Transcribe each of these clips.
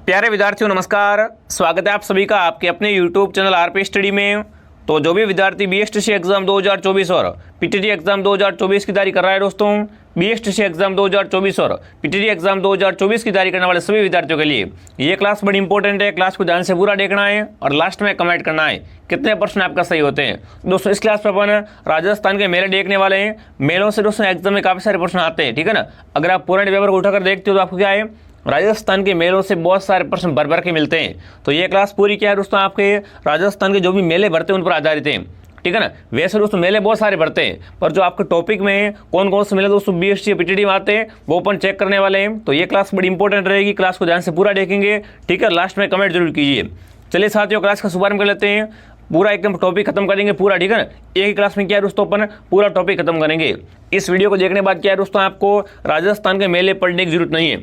प्यारे विद्यार्थियों नमस्कार, स्वागत है आप सभी का आपके अपने YouTube चैनल आरपी स्टडी में। तो जो भी विद्यार्थी बीएसटीसी एग्जाम 2024 और पीटीटी एग्जाम 2024 की तैयारी कर रहा है दोस्तों, बीएसटीसी एग्जाम 2024 और पीटीटी एग्जाम 2024 की तैयारी करने वाले सभी विद्यार्थियों के लिए ये क्लास बड़ी इंपॉर्टेंट है। क्लास को ध्यान से पूरा देखना है और लास्ट में कमेंट करना है कितने प्रश्न आपका सही होते हैं। दोस्तों इस क्लास पर अपन राजस्थान के मेले देखने वाले हैं। मेलों से दोस्तों एग्जाम में काफ़ी सारे प्रश्न आते हैं, ठीक है ना। अगर आप पूरा पेपर को उठाकर देखते हो तो आपको क्या है, राजस्थान के मेलों से बहुत सारे प्रश्न भर भर के मिलते हैं। तो ये क्लास पूरी क्या है दोस्तों, आपके राजस्थान के जो भी मेले भरते हैं उन पर आधारित है, ठीक है ना। वैसे दोस्तों मेले बहुत सारे भरते हैं, पर जो आपके टॉपिक में कौन कौन से मेले दोस्तों बीएसटी पीटीटी में आते हैं वो अपन चेक करने वाले हैं। तो ये क्लास बड़ी इंपॉर्टेंट रहेगी, क्लास को ध्यान से पूरा देखेंगे, ठीक है। लास्ट में कमेंट जरूर कीजिए। चलिए साथियों क्लास का शुभारंभ कर लेते हैं। पूरा एकदम टॉपिक खत्म करेंगे पूरा, ठीक है ना। एक ही क्लास में क्या है दोस्तों, अपन पूरा टॉपिक खत्म करेंगे। इस वीडियो को देखने के बाद क्या है दोस्तों, आपको राजस्थान के मेले पढ़ने की जरूरत नहीं है,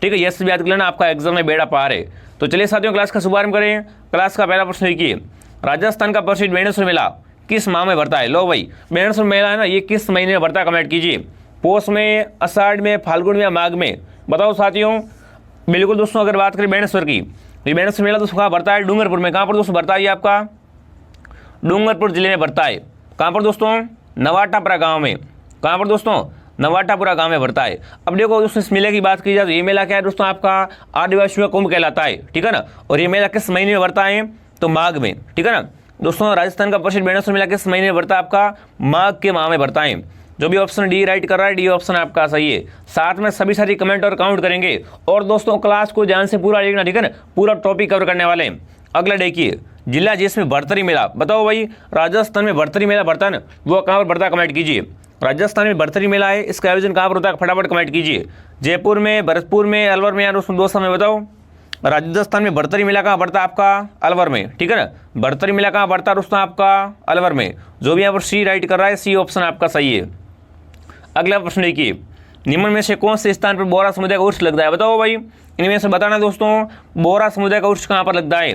ठीक है। यह याद कर लेना, आपका एग्जाम में बेड़ा पार है। तो चलिए साथियों क्लास का शुभारंभ करें। क्लास का पहला प्रश्न देखिए, राजस्थान का प्रसिद्ध बेणेश्वर मेला किस माह में भरता है। लो भाई, बेणेश्वर मेला है ना, ये किस महीने में भरता है, कमेंट कीजिए। पोष में, आषाढ़ में, फाल्गुन में या माघ में, बताओ साथियों। बिल्कुल दोस्तों, अगर बात करें बेणेश्वर की, ये बेणेश्वर मेला दोस्तों कहाँ भरता है, डूंगरपुर में। कहाँ पर दोस्तों भरता है, ये आपका डूंगरपुर जिले में भरता है। कहाँ पर दोस्तों, नवाटापुरा गाँव में। कहाँ पर दोस्तों, नवाटापुरा गांव में भरता है। अब देखो दोस्तों इस मेले की बात की जाए तो ये मेला क्या है दोस्तों, आपका आदिवासियों का कुंभ कहलाता है, ठीक है ना। और ये मेला किस महीने में भरता है, तो माघ में, ठीक है ना। दोस्तों राजस्थान का प्रसिद्ध बेणेश्वर मेला किस महीने में भरता है, आपका माघ के माह में भरता है। जो भी ऑप्शन डी राइट कर रहा है, डी ऑप्शन आपका सही है। साथ में सभी सारी कमेंट और काउंट करेंगे। और दोस्तों क्लास को ध्यान से पूरा देखना, ठीक है ना, पूरा टॉपिक कवर करने वाले हैं। अगला देखिए, जिला जिसमें भरतरी मेला, बताओ भाई राजस्थान में भरतरी मेला भरता है ना, वो कहाँ पर भरता है, कमेंट कीजिए। राजस्थान में भरतरी मेला है, इसका आयोजन कहाँ पर होता है, फटाफट कमेंट कीजिए। जयपुर में, भरतपुर में, अलवर में, या दोस्तों में बताओ। राजस्थान में भरतरी मेला कहाँ पड़ता है, आपका अलवर में, ठीक है ना। भरतरी मेला कहाँ पड़ता है दोस्तों, आपका अलवर में। जो भी यहाँ पर सी राइट कर रहा है, सी ऑप्शन आपका सही है। अगला प्रश्न देखिए, निम्न में से कौन से स्थान पर बोहरा समुदाय का उर्स लगता है, बताओ भाई। इनमें से बताना दोस्तों, बोहरा समुदाय का उर्स कहाँ पर लगता है।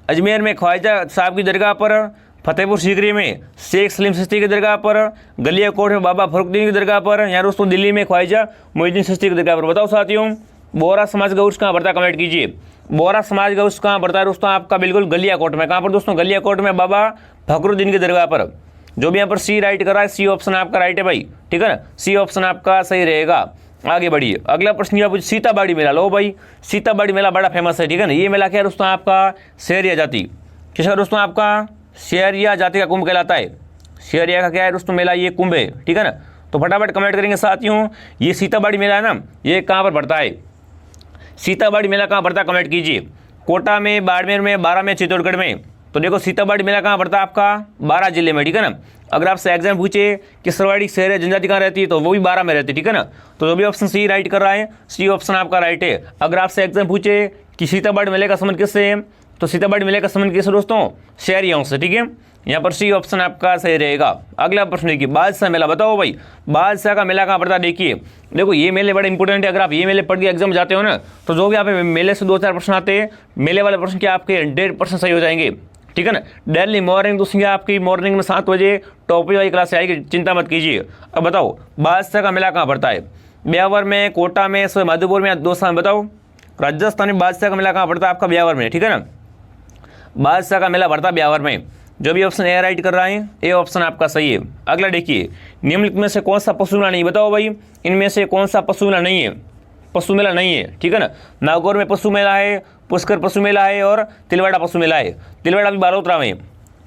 अजमेर में ख्वाजा साहब की दरगाह पर, फतेहपुर सीकरी में शेख सलीम चिश्ती की दरगाह पर, गलियाकोट में बाबा फरुखुद्दीन की दरगाह पर, या दोस्तों दिल्ली में ख्वाजा मोइनुद्दीन चिश्ती की दरगाह पर। बताओ साथियों, बोहरा समाज का उर्स कहाँ पड़ता है, कमेंट कीजिए। बोहरा समाज का उर्स कहाँ पड़ता है दोस्तों, आपका बिल्कुल गलियाकोट में। कहाँ पर दोस्तों, गलियाकोट में बाबा फखरुद्दीन की दरगाह पर। जो भी यहाँ पर सी राइट कर रहा है, सी ऑप्शन आपका राइट है भाई, ठीक है ना। सी ऑप्शन आपका सही रहेगा। आगे बढ़िए। अगला प्रश्न ये सीताबाड़ी मेला, लो भाई सीताबाड़ी मेला बड़ा फेमस है, ठीक है ना। ये मेला क्या है दोस्तों, आपका शेरिया जाति, किसका दोस्तों, आपका शेरिया जाति का कुंभ कहलाता है। शेरिया का क्या है दोस्तों मेला, ये कुंभ है, ठीक है ना। तो फटाफट कमेंट करेंगे साथियों, ये सीताबाड़ी मेला है ना, ये कहाँ पर भरता है, सीताबाड़ी मेला कहाँ भरता है, कमेंट कीजिए। कोटा में, बाड़मेर में, बारां में, चित्तौड़गढ़ में। तो देखो सीताबाड़ी मेला कहाँ पड़ता है, आपका बारां जिले में, ठीक है ना। अगर आपसे एग्जाम पूछे कि सरवाड़ी शहर जनजाति कहाँ रहती है, तो वो भी बारां में रहती है, ठीक है ना। तो जो भी ऑप्शन सी राइट कर रहा है, सी ऑप्शन आपका राइट है। अगर आपसे एग्जाम पूछे कि सीताबाड़ी मेले का संबंध किससे है, तो सीताबाड़ी मेले का संबंध किससे दोस्तों, शहरियों से, ठीक है। यहाँ पर सी ऑप्शन आपका सही रहेगा। अगला प्रश्न देखिए, बादशाह मेला, बताओ भाई बादशाह का मेला कहाँ पड़ता है। देखिए देखो ये मेले बड़े इंपॉर्टेंट है। अगर आप ये मेले पढ़ के एग्जाम जाते हो ना, तो जो भी आप मेले से 2-4 प्रश्न आते हैं, मेले वाले प्रश्न क्या आपके 100% सही हो जाएंगे, ठीक है ना। डेली मॉर्निंग दोस्तों आपकी मॉर्निंग में 7 बजे टॉपिक वाली क्लास आएगी, चिंता मत कीजिए। अब बताओ बादशाह का मेला कहाँ पड़ता है, ब्यावर में, कोटा में, माधोपुर में, या दोसा में। बताओ राजस्थान में बादशाह का मेला कहाँ पड़ता है, आपका ब्यावर में, ठीक है ना। बादशाह का मेला भरता है ब्यावर में। जो भी ऑप्शन ए राइट कर रहा है, ए ऑप्शन आपका सही है। अगला देखिए, निम्नलिखित में से कौन सा पशु मेला नहीं, बताओ भाई इनमें से कौन सा पशु मेला नहीं है, पशु मेला नहीं है, ठीक है ना। नागौर में पशु मेला है, पुष्कर पशु मेला है, और तिलवाड़ा पशु मेला है। तिलवाड़ा भी बालोतरा में,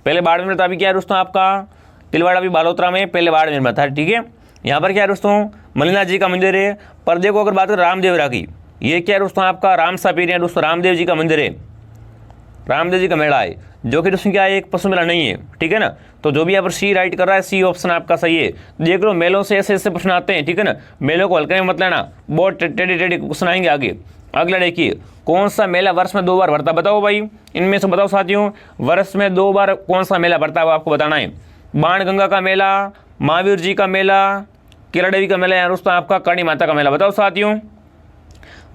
पहले बाड़मेर में था, अभी क्या है दोस्तों आपका तिलवाड़ा भी बालोतरा में, पहले बाड़मेर में था, ठीक है। यहाँ पर क्या है दोस्तों, मल्लिनाथ जी का मंदिर है। पर देखो अगर बात करें रामदेवरा की, ये क्या है दोस्तों, आपका रामसा पीर है दोस्तों, रामदेव जी का मंदिर है, रामदेव जी का मेला है, जो कि दोस्तों क्या है, एक पशु मेला नहीं है, ठीक है ना। तो जो भी यहाँ पर सी राइट कर रहा है, सी ऑप्शन आपका सही है। देख लो मेलों से ऐसे ऐसे प्रश्न आते हैं, ठीक है ना। मेलों को हल्के में मत लेना, बहुत टेढ़े टेढ़े क्वेश्चन आएंगे आगे। अगला देखिए, कौन सा मेला वर्ष में 2 बार भरता है, बताओ भाई इनमें से बताओ साथियों, वर्ष में 2 बार कौन सा मेला भरता है, वो आपको बताना है। बाणगंगा का मेला, महावीर जी का मेला, केला देवी का मेला, या दोस्तों आपका करणी माता का मेला। बताओ साथियों,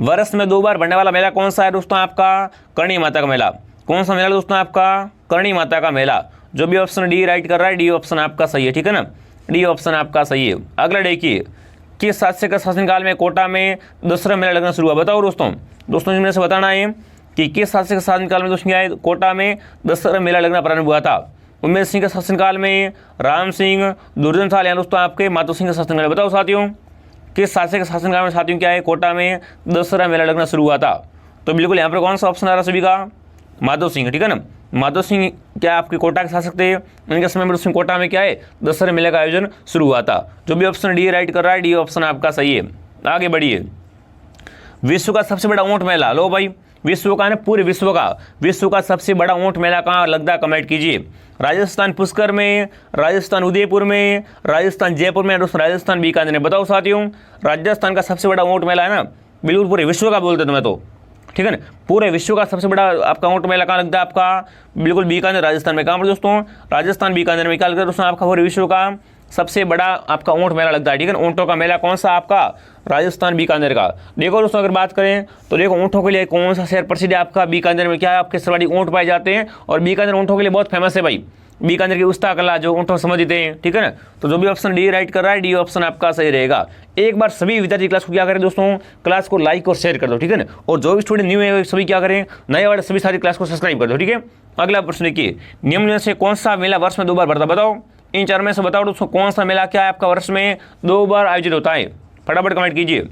वर्ष में 2 बार भरने वाला मेला कौन सा है दोस्तों, आपका करणी माता का मेला। कौन सा मेला दोस्तों, आपका करणी माता का मेला। जो भी ऑप्शन डी राइट कर रहा है, डी ऑप्शन आपका सही है, ठीक है ना, डी ऑप्शन आपका सही है। अगला देखिए, किस शासक का शासनकाल में कोटा में दशहरा मेला लगना शुरू हुआ, बताओ दोस्तों। दोस्तों इनमें से बताना है कि किस शासक के शासनकाल में दोस्तों क्या है कोटा में दशहरा मेला लगना प्रारंभ हुआ था। उमेश सिंह के शासनकाल में, राम सिंह, दुर्जन साल या दोस्तों आपके माधो सिंह के शासनकाल में। बताओ साथियों किस शासक के शासनकाल में साथियों क्या है कोटा में दशहरा मेला लगना शुरू हुआ था। तो बिल्कुल यहाँ पर कौन सा ऑप्शन आ रहा सभी का, माधो सिंह, ठीक है ना। माधो सिंह क्या आपके कोटा के शासक थे, उनके समय में दोस्तों कोटा में क्या है दशहरा मेले का आयोजन शुरू हुआ था। जो भी ऑप्शन डी राइट कर रहा है, डी ऑप्शन आपका सही है। आगे बढ़िए। विश्व का सबसे बड़ा ऊंट मेला, लो भाई विश्व का ना पूरे विश्व का सबसे बड़ा ऊंट मेला कहाँ लगता है, कमेंट कीजिए। राजस्थान पुष्कर में, राजस्थान उदयपुर में, राजस्थान जयपुर में, दोस्तों राजस्थान बीकानेर में। बताओ साथियों राजस्थान का सबसे बड़ा ऊंट मेला है ना, बिल्कुल पूरे विश्व का बोलते तुम्हें तो, ठीक है ना। पूरे विश्व का सबसे बड़ा आपका ऊंट मेला कहाँ लगता है आपका, बिल्कुल बीकानेर राजस्थान में। कहाँ पर दोस्तों, राजस्थान बीकानेर में। क्या लगता है दोस्तों आपका पूरे विश्व का सबसे बड़ा आपका ऊंट मेला लगता है, ठीक है ना। ऊंटों का मेला कौन सा आपका, राजस्थान बीकानेर का। देखो दोस्तों अगर बात करें तो देखो ऊंटों के लिए कौन सा शहर प्रसिद्ध है आपका, बीकानेर में। क्या है आपके सर्वाधिक ऊंट पाए जाते हैं और बीकानेर ऊंटों के लिए बहुत फेमस है भाई। बीकानेर की उस्ता कला जो ऊंटों समझते हैं, ठीक है ना। तो जो भी ऑप्शन डी राइट कर रहा है, डी ऑप्शन आपका सही रहेगा। एक बार सभी विद्यार्थी क्लास को क्या करें दोस्तों, क्लास को लाइक और शेयर कर दो, ठीक है ना। और जो भी स्टूडेंट न्यू है सभी क्या करें, नए वाले सभी सारी क्लास को सब्सक्राइब कर दो, ठीक है। अगला प्रश्न देखिए, निम्न में से कौन सा मेला वर्ष में 2 बार बढ़ता, बताओ इन 4 में से बताओ दोस्तों कौन सा मेला क्या है आपका वर्ष में 2 बार आयोजित होता है। फटाफट कमेंट कीजिए,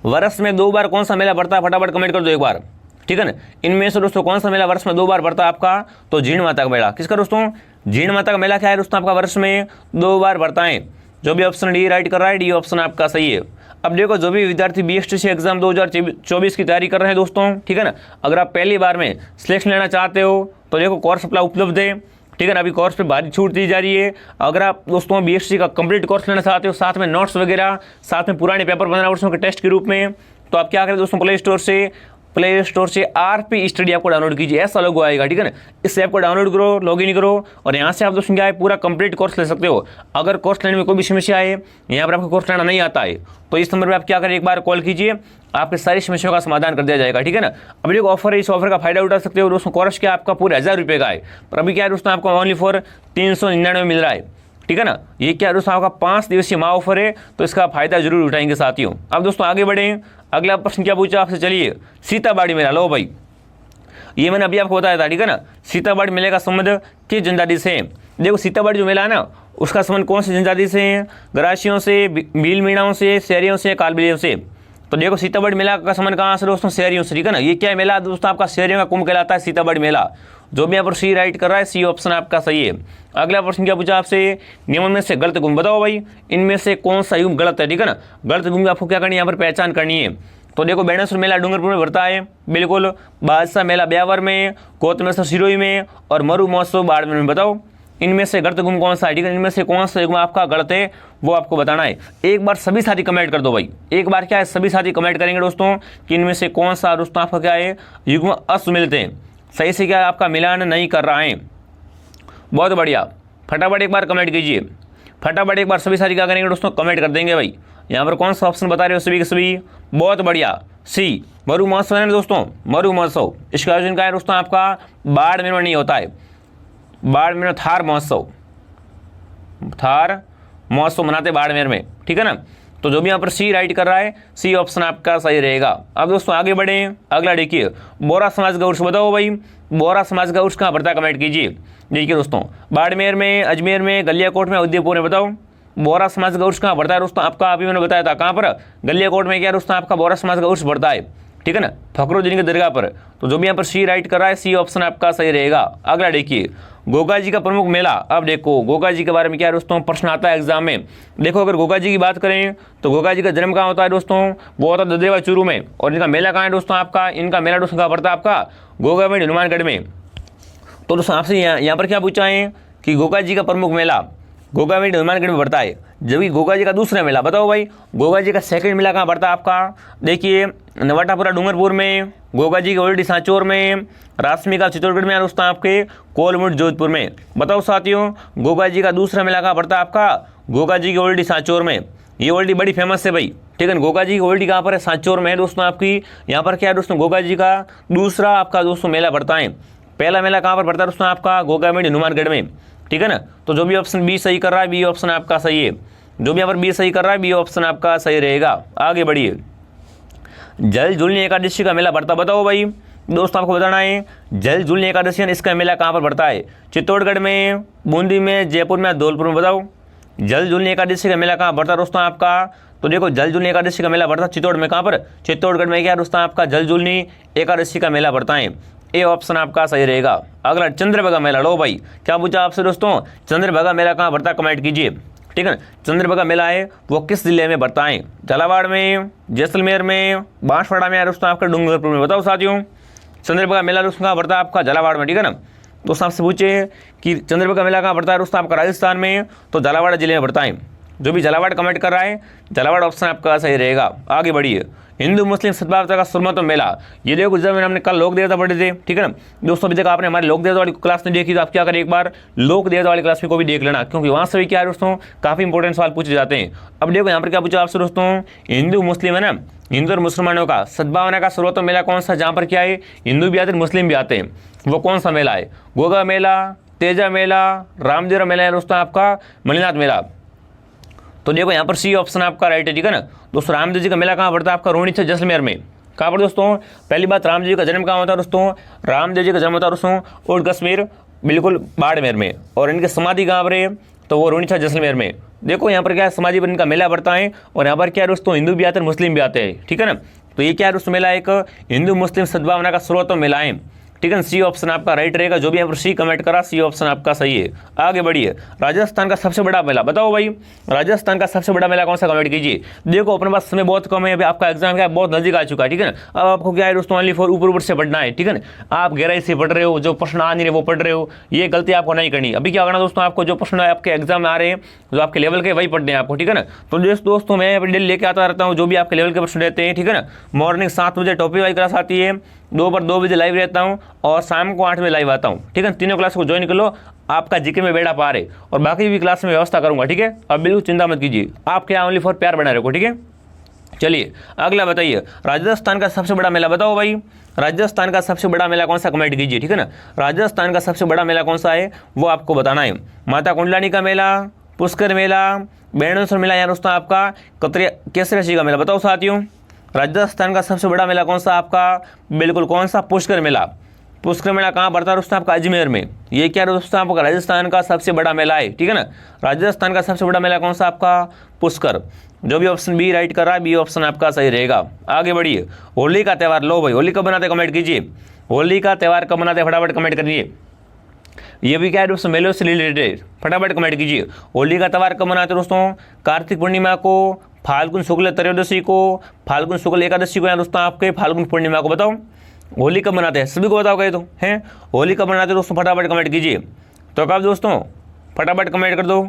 वर्ष में 2 बार कौन सा मेला बढ़ता है, फटाफट कमेंट कर दो एक बार, ठीक है ना। इनमें से दोस्तों कौन सा मेला वर्ष में 2 बार बढ़ता है आपका, तो जीण माता का मेला। किसका दोस्तों, जीण माता का मेला क्या है दोस्तों आपका वर्ष में 2 बार बढ़ता है। जो भी ऑप्शन डी राइट कर रहा है, डी ऑप्शन आपका सही है। अब देखो जो भी विद्यार्थी BSTC एग्जाम 2024 की तैयारी कर रहे हैं दोस्तों, ठीक है ना, अगर आप पहली बार में सिलेक्शन लेना चाहते हो तो देखो कोर्स अप्लाई उपलब्ध है, ठीक है ना। अभी कोर्स पे भारी छूट दी जा रही है। अगर आप दोस्तों BSTC का कंप्लीट कोर्स लेना चाहते हो, साथ में नोट्स वगैरह, साथ में पुराने पेपर 15 वर्षों के टेस्ट के रूप में, तो आप क्या करें दोस्तों प्ले स्टोर से RP स्टडी ऐप को डाउनलोड कीजिए, ऐसा लोगो आएगा, ठीक है ना। इस ऐप को डाउनलोड करो, लॉगिन करो और यहाँ से आप दोस्तों क्या है पूरा कंप्लीट कोर्स ले सकते हो। अगर कोर्स लेने में कोई भी समस्या है, यहाँ पर आपको कोर्स लेना नहीं आता है, तो इस नंबर पर आप क्या करें एक बार कॉल कीजिए, आपकी सारी समस्याओं का समाधान कर दिया जाएगा, ठीक है ना। अभी एक ऑफर है, इस ऑफर का फायदा उठा सकते हो दोस्तों। कोर्स क्या आपका पूरे 1000 रुपये का है, पर अभी क्या है दोस्तों आपको ओनली फॉर 399 मिल रहा है, ठीक है ना। ये क्या दोस्तों आपका 5 दिवसीय महा ऑफर है, तो इसका फायदा जरूर उठाएंगे साथियों। अब दोस्तों आगे बढ़े, अगला प्रश्न क्या पूछा आपसे, चलिए सीताबाड़ी मेला, लो भाई ये मैंने अभी आपको बताया था, ठीक है ना। सीताबाड़ी मेले का संबंध किस जनजाति से है। देखो सीताबाड़ी जो मेला है ना, उसका संबंध कौन सी जनजाति से है, गरासियों से, भील मीणाओं से, शहरियों से, कालबेलियों से। तो देखो सीताबाड़ी मेला का संबंध कहाँ से दोस्तों, शहरियों से, ठीक है ना। ये क्या मेला दोस्तों आपका शहरियों का कुंभ कहलाता है सीताबाड़ी मेला। जो भी यहाँ पर सी राइट कर रहा है, सी ऑप्शन आपका सही है। अगला प्रश्न क्या पूछा आपसे, नियमों में से गलत गुण बताओ भाई, इनमें से कौन सा युग गलत है, ठीक है ना। गलत गुण आपको क्या करनी है, यहाँ पर पहचान करनी है। तो देखो बेणेश्वर मेला डूंगरपुर में बढ़ता है, बिल्कुल। बादशाह मेला ब्यावर में, गौतमेश्वर सिरोही में और मरु महोत्सव बाड़मेर में। बताओ इनमें से गलत गुण कौन सा है, ठीक है। इनमें से कौन सा युग्म आपका गलत है वो आपको बताना है। एक बार सभी साथी कमेंट कर दो भाई, एक बार क्या है सभी साथी कमेंट करेंगे दोस्तों कि इनमें से कौन सा दोस्तों आपका क्या है युग्म असुमिलित है, सही से क्या आपका मिलान नहीं कर रहा है। बहुत बढ़िया, फटाफट एक बार कमेंट कीजिए, फटाफट एक बार सभी साथी क्या करेंगे दोस्तों, कमेंट कर देंगे भाई। यहाँ पर कौन सा ऑप्शन बता रहे हो सभी के सभी, बहुत बढ़िया, सी मरु महोत्सव है ना दोस्तों, मरु महोत्सव। इसका आयोजन क्या है दोस्तों आपका बाड़मेर में नहीं होता है, बाड़मेर में थार महोत्सव मनाते बाड़मेर में, ठीक है ना। तो जो भी यहाँ पर सी राइट कर रहा है, सी ऑप्शन आपका सही रहेगा। अब दोस्तों आगे बढ़े, अगला देखिए, बोरा समाज का उर्स बताओ भाई, बोरा समाज का उर्स कहाँ पड़ता है, कमेंट कीजिए। देखिए दोस्तों बाड़मेर में, अजमेर में, गलियाकोट में, उदयपुर में। बताओ बोरा समाज का उर्स कहाँ पड़ता है दोस्तों आपका, अभी मैंने बताया था कहाँ पर, गलियाकोट में। क्या दोस्तों आपका बोरा समाज का उर्स पड़ता है, ठीक है ना, फखरुद्दीन की दरगाह पर। तो जो भी यहाँ पर सी राइट कर रहा है, सी ऑप्शन आपका सही रहेगा। अगला देखिए, गोगा जी का प्रमुख मेला। अब देखो गोगा जी के बारे में क्या है दोस्तों प्रश्न आता है एग्जाम में। देखो अगर गोगा जी की बात करें तो गोगा जी का जन्म कहाँ होता है दोस्तों, वो होता है ददरेवा चूरू में। और इनका मेला कहाँ है दोस्तों आपका, इनका मेला दोस्तों कहाँ पड़ता है आपका, गोगा में, हनुमानगढ़ में। तो दोस्तों आपसे यहाँ पर क्या पूछा है कि गोगा जी का प्रमुख मेला गोगा में, हनुमानगढ़ में पड़ता है, जबकि गोगा जी का दूसरा मेला बताओ भाई, गोगा जी का सेकंड मेला कहाँ पड़ता है आपका। देखिए नवाटापुरा डूंगरपुर में, गोगा जी के ओल्डी सांचौर में, रासमी का चित्तौड़गढ़ में, दोस्तों आपके कोलमुट जोधपुर में। बताओ साथियों गोगा जी का दूसरा मेला कहाँ पड़ता है आपका, गोगा जी की ओल्डी सांचौर में। ये ओल्डी बड़ी फेमस है भाई, ठीक है। गोगा जी की ओल्डी कहाँ पर है, सांचौर में है दोस्तों आपकी। यहाँ पर क्या है दोस्तों, गोगा जी का दूसरा आपका दोस्तों मेला पड़ता है। पहला मेला कहाँ पर पड़ता है दोस्तों आपका, गोगा में, हनुमानगढ़ में, ठीक है ना। तो जो भी ऑप्शन बी सही कर रहा है, बी ऑप्शन आपका सही है। जो भी यहाँ पर बी सही कर रहा है, बी ऑप्शन आपका सही रहेगा। आगे बढ़िए, जल झूलनी एकादशी का मेला पड़ता बताओ भाई, दोस्तों आपको बताना है जल झूलनी एकादशी इसका मेला कहाँ पर पड़ता है? चित्तौड़गढ़ में, बूंदी में, जयपुर में, धौलपुर में। बताओ जल झूलनी एकादशी का मेला कहाँ पड़ता है दोस्तों आपका? तो देखो जल झूलनी एकादशी का मेला पड़ता है चित्तौड़ में। कहाँ पर? चित्तौड़गढ़ में। क्या दोस्तों आपका जल झूलनी एकादशी का मेला पड़ता है। ए ऑप्शन आपका सही रहेगा। अगला चंद्रभागा मेला। लो भाई क्या पूछा आपसे दोस्तों? चंद्रभागा मेला कहाँ पड़ता है? कमेंट कीजिए, ठीक है ना। चंद्रभागा मेला है वो किस जिले में पड़ता है? झालावाड़ में, जैसलमेर में, बांसवाड़ा में, या दोस्तों आपका डूंगरपुर में। बताओ साथियों चंद्रभागा मेला दोस्तों कहाँ पड़ता है आपका? झालावाड़ में, ठीक है ना। दोस्तों आपसे पूछे कि चंद्रभागा मेला कहाँ पड़ता है दोस्तों आपका? राजस्थान में, तो झालावाड़ जिले में पड़ता है। जो भी झालावाड़ कमेंट कर रहा है झालावाड़ ऑप्शन आपका सही रहेगा। आगे बढ़िए। हिंदू मुस्लिम सद्भावना का सर्वोत्तम मेला। ये देखो जब हमने कल लोक देवता पढ़े थे, ठीक है ना दोस्तों। अभी तक आपने हमारे लोक देवता वाली क्लास नहीं देखी तो आप क्या करें, एक बार लोक देवता वाली क्लास में को भी देख लेना, क्योंकि वहाँ से भी क्या है दोस्तों काफ़ी इंपॉर्टेंट सवाल पूछे जाते हैं। अब देखो यहाँ पर क्या पूछा आपसे दोस्तों? हिंदू मुस्लिम है ना, हिंदू और मुसलमानों का सद्भावना का सर्वोत्तम मेला कौन सा? जहाँ पर क्या है हिंदू भी आते हैं मुस्लिम भी आते हैं, वो कौन सा मेला है? गोगा मेला, तेजा मेला, रामदेवरा मेला है दोस्तों आपका मणिनाथ मेला। तो देखो यहाँ पर सी ऑप्शन आपका राइट है, ठीक है ना दोस्तों। रामदेव जी का मेला कहाँ पड़ता है आपका? रोहिणी से जैसलमेर में। कहाँ पर दोस्तों? पहली बात रामदेव जी का जन्म कहाँ होता है दोस्तों? रामदेव जी का जन्म होता है दोस्तों और कश्मीर बिल्कुल बाड़मेर में, और इनकी समाधि कहाँ पर है? तो वो रोहिणी से जैसलमेर में। देखो यहाँ पर क्या है समाधि पर इनका मेला पड़ता है, और यहाँ पर क्या है दोस्तों हिंदू भी आते हैं मुस्लिम भी आते हैं, ठीक है ना। तो ये क्या है दोस्तों मेला एक हिंदू मुस्लिम सद्भावना का सर्वोत्तम मेला है, ठीक है ना। सी ऑप्शन आपका राइट रहेगा। जो भी यहाँ पर सी कमेंट करा सी ऑप्शन आपका सही है। आगे बढ़िए। राजस्थान का सबसे बड़ा मेला बताओ भाई, राजस्थान का सबसे बड़ा मेला कौन सा? कमेंट कीजिए। देखो अपने पास समय बहुत कम है, अभी आपका एग्जाम क्या है बहुत नजदीक आ चुका है, ठीक है ना। अब आपको क्या है दोस्तों ओनली फॉर ऊपर से पढ़ना है, ठीक है ना। आप गहराई से पढ़ रहे हो, जो प्रश्न आ नहीं रहे वो पढ़ रहे हो, ये गलती आपको नहीं करनी। अभी क्या करना दोस्तों, आपको जो प्रश्न आपके एग्जाम में आ रहे हैं जो आपके लेवल के वही पढ़ने हैं आपको, ठीक है ना। तो दोस्तों मैं डेली लेके आता रहता हूँ जो भी आपके लेवल के प्रश्न रहते हैं, ठीक है ना। मॉर्निंग 7 बजे टॉपिक वाइज क्लास आती है, दोपहर 2 बजे लाइव रहता हूँ, और शाम को 8 बजे लाइव आता हूँ, ठीक है। तीनों क्लास को ज्वाइन कर लो, आपका जीके में बेड़ा पार है, और बाकी भी क्लास में व्यवस्था करूंगा, ठीक है। अब बिल्कुल चिंता मत कीजिए, आप क्या ओनली फॉर प्यार बना रखो, ठीक है। चलिए अगला बताइए। राजस्थान का सबसे बड़ा मेला बताओ भाई, राजस्थान का सबसे बड़ा मेला कौन सा? कमेंट कीजिए, ठीक है ना। राजस्थान का सबसे बड़ा मेला कौन सा है वो आपको बताना है। माता कुंडलानी का मेला, पुष्कर मेला, बेणेश्वर मेला, या दोस्तों आपका केसरिया का मेला। बताओ साथियों राजस्थान का सबसे बड़ा मेला कौन सा आपका? बिल्कुल कौन सा? पुष्कर मेला। पुष्कर मेला कहाँ पड़ता है दोस्तों आपका? अजमेर में। ये क्या दोस्तों आपका राजस्थान का सबसे बड़ा मेला है, ठीक है ना। राजस्थान का सबसे बड़ा मेला कौन सा आपका? पुष्कर। जो भी ऑप्शन बी राइट कर रहा है बी ऑप्शन आपका सही रहेगा। आगे बढ़िए। होली का त्यौहार। लो भाई होली कब बनाते कमेंट कीजिए, होली का त्यौहार कब मनाते फटाफट कमेंट करिए। ये भी क्या है दोस्तों मेलों से रिलेटेड, फटाफट कमेंट कीजिए। होली का त्यौहार कब मनाते दोस्तों? कार्तिक पूर्णिमा को, फाल्गुन शुक्ल त्रयोदशी को, फाल्गुन शुक्ल एकादशी को, या दोस्तों आपके फाल्गुन पूर्णिमा को। बताओ होली कब मनाते हैं? सभी को बताओ कहे तो हैं होली कब मनाते हैं दोस्तों? फटाफट कमेंट कीजिए। तो कब दोस्तों फटाफट कमेंट कर दो,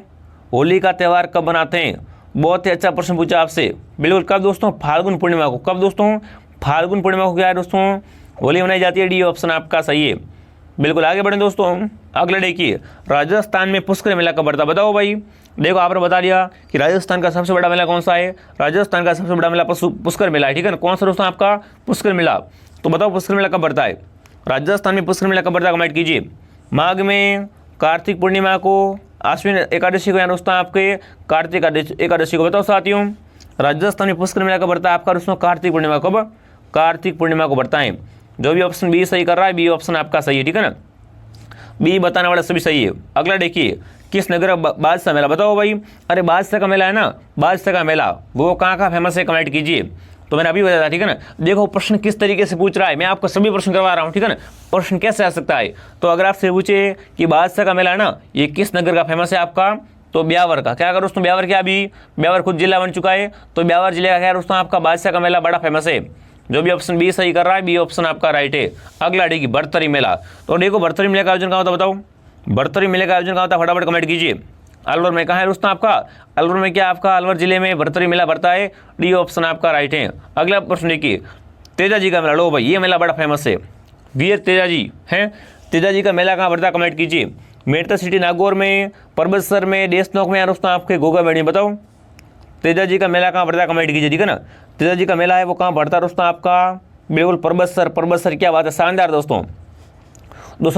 होली का त्यौहार कब मनाते हैं? बहुत ही अच्छा प्रश्न पूछा आपसे। बिल्कुल कब दोस्तों? फाल्गुन पूर्णिमा को। कब दोस्तों? फाल्गुन पूर्णिमा को क्या है दोस्तों होली मनाई जाती है। डी ऑप्शन आपका सही है। बिल्कुल आगे बढ़ें दोस्तों। अगला देखिए, राजस्थान में पुष्कर मेला कब पड़ता? बताओ भाई। देखो आपने बता दिया कि राजस्थान का सबसे बड़ा मेला कौन सा है। राजस्थान का सबसे बड़ा मेला पुष्कर मेला है, ठीक है ना। कौन सा दोस्तों आपका? पुष्कर मेला। तो बताओ पुष्कर मेला कब पड़ता है? राजस्थान में पुष्कर मेला कब पड़ता है? कमेंट कीजिए। माघ में, कार्तिक पूर्णिमा को, आश्विन एकादशी को, या दोस्तों आपके कार्तिक एकादशी को। बताओ साथियों राजस्थान में पुष्कर मेला कब पड़ता है आपका दोस्तों? कार्तिक पूर्णिमा। कब? कार्तिक पूर्णिमा को पड़ता है। जो भी ऑप्शन बी सही कर रहा है बी ऑप्शन आपका सही है, ठीक है ना। बी बताने वाला सभी सही है। अगला देखिए, किस नगर का बादशाह मेला? बताओ भाई। अरे बादशाह का मेला है ना, बादशाह का मेला वो कहाँ का फेमस है? कमेंट कीजिए। तो मैंने अभी बताया था, ठीक है ना। देखो प्रश्न किस तरीके से पूछ रहा है, मैं आपको सभी प्रश्न करवा रहा हूँ, ठीक है ना। प्रश्न कैसे आ सकता है? तो अगर आपसे पूछे कि बादशाह का मेला है ना ये किस नगर का फेमस है आपका, तो ब्यावर का। क्या करो दोस्तों ब्यावर, क्या अभी ब्यावर खुद जिला बन चुका है, तो ब्यावर जिले का क्या दोस्तों आपका बादशाह का मेला बड़ा फेमस है। जो भी ऑप्शन बी सही कर रहा है बी ऑप्शन आपका राइट है। अगला देखिए, भरतरी मेला। तो देखो भरतरी मेले का आयोजन कहाँ होता है बताओ? भरतरी मेले का आयोजन कहाँ होता है? फटाफट कमेंट कीजिए। अलवर में। कहाँ है दोस्तों आपका? अलवर में। क्या आपका अलवर जिले में भरतरी मेला भरता है। डी ऑप्शन आपका राइट है। अगला प्रश्न देखिए, तेजा जी का मेला। लो भाई ये मेला बड़ा फेमस है, वीर तेजा जी हैं। तेजा जी का मेला कहाँ भरता है? कमेंट कीजिए। मेरठ सिटी नागौर में, परबतसर में, देशनोक में, या दोस्तों आपके गोगा में। बताओ तेजा जी का मेला कहाँ भरता है? कमेंट कीजिए, ठीक है ना। तेजा जी का मेला है वो कहाँ भरता है दोस्तों आपका? बिल्कुल परबतसर। परबतसर क्या बात है, शानदार दोस्तों।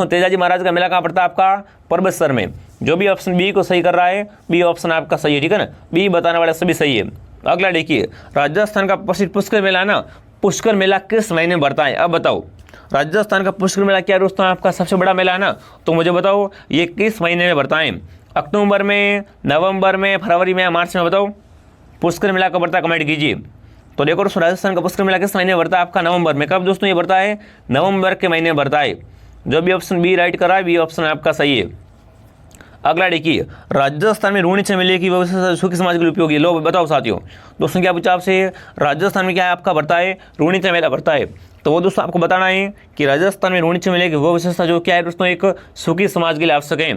तेजा जी महाराज का मेला कहाँ पड़ता है आपका? परबतसर में। जो भी ऑप्शन बी को सही कर रहा है बी ऑप्शन आपका सही है, ठीक है ना। बी बताने वाला सभी सही है। अगला देखिए, राजस्थान का प्रसिद्ध पुष्कर मेला है ना, पुष्कर मेला किस महीने में बढ़ता है? अब बताओ राजस्थान का पुष्कर मेला क्या दोस्तों आपका सबसे बड़ा मेला है ना, तो मुझे बताओ ये किस महीने में बढ़ता है? अक्टूबर में, नवंबर में, फरवरी में, मार्च में? बताओ पुष्कर मेला कब बढ़ता है, कमेंट कीजिए। तो देखो दोस्तों राजस्थान का पुष्कर मेला किस महीने में बढ़ता है आपका? नवंबर में। कब दोस्तों ये बढ़ता है? नवंबर के महीने में बढ़ता है। जो भी ऑप्शन बी राइट कर रहा है, बी ऑप्शन आपका सही है। अगला देखिए, राजस्थान में रूणी चमेली की व्यवस्था सुखी समाज के लिए उपयोगी। लो बताओ साथियों, दोस्तों क्या पूछा आपसे? राजस्थान में क्या है आपका बढ़ता है? रूणी चमेला बढ़ता है। तो वो दोस्तों आपको बताना है कि राजस्थान में रूणी चमेली की वो विशेषता जो क्या है दोस्तों, एक सुखी समाज के लिए आवश्यक है।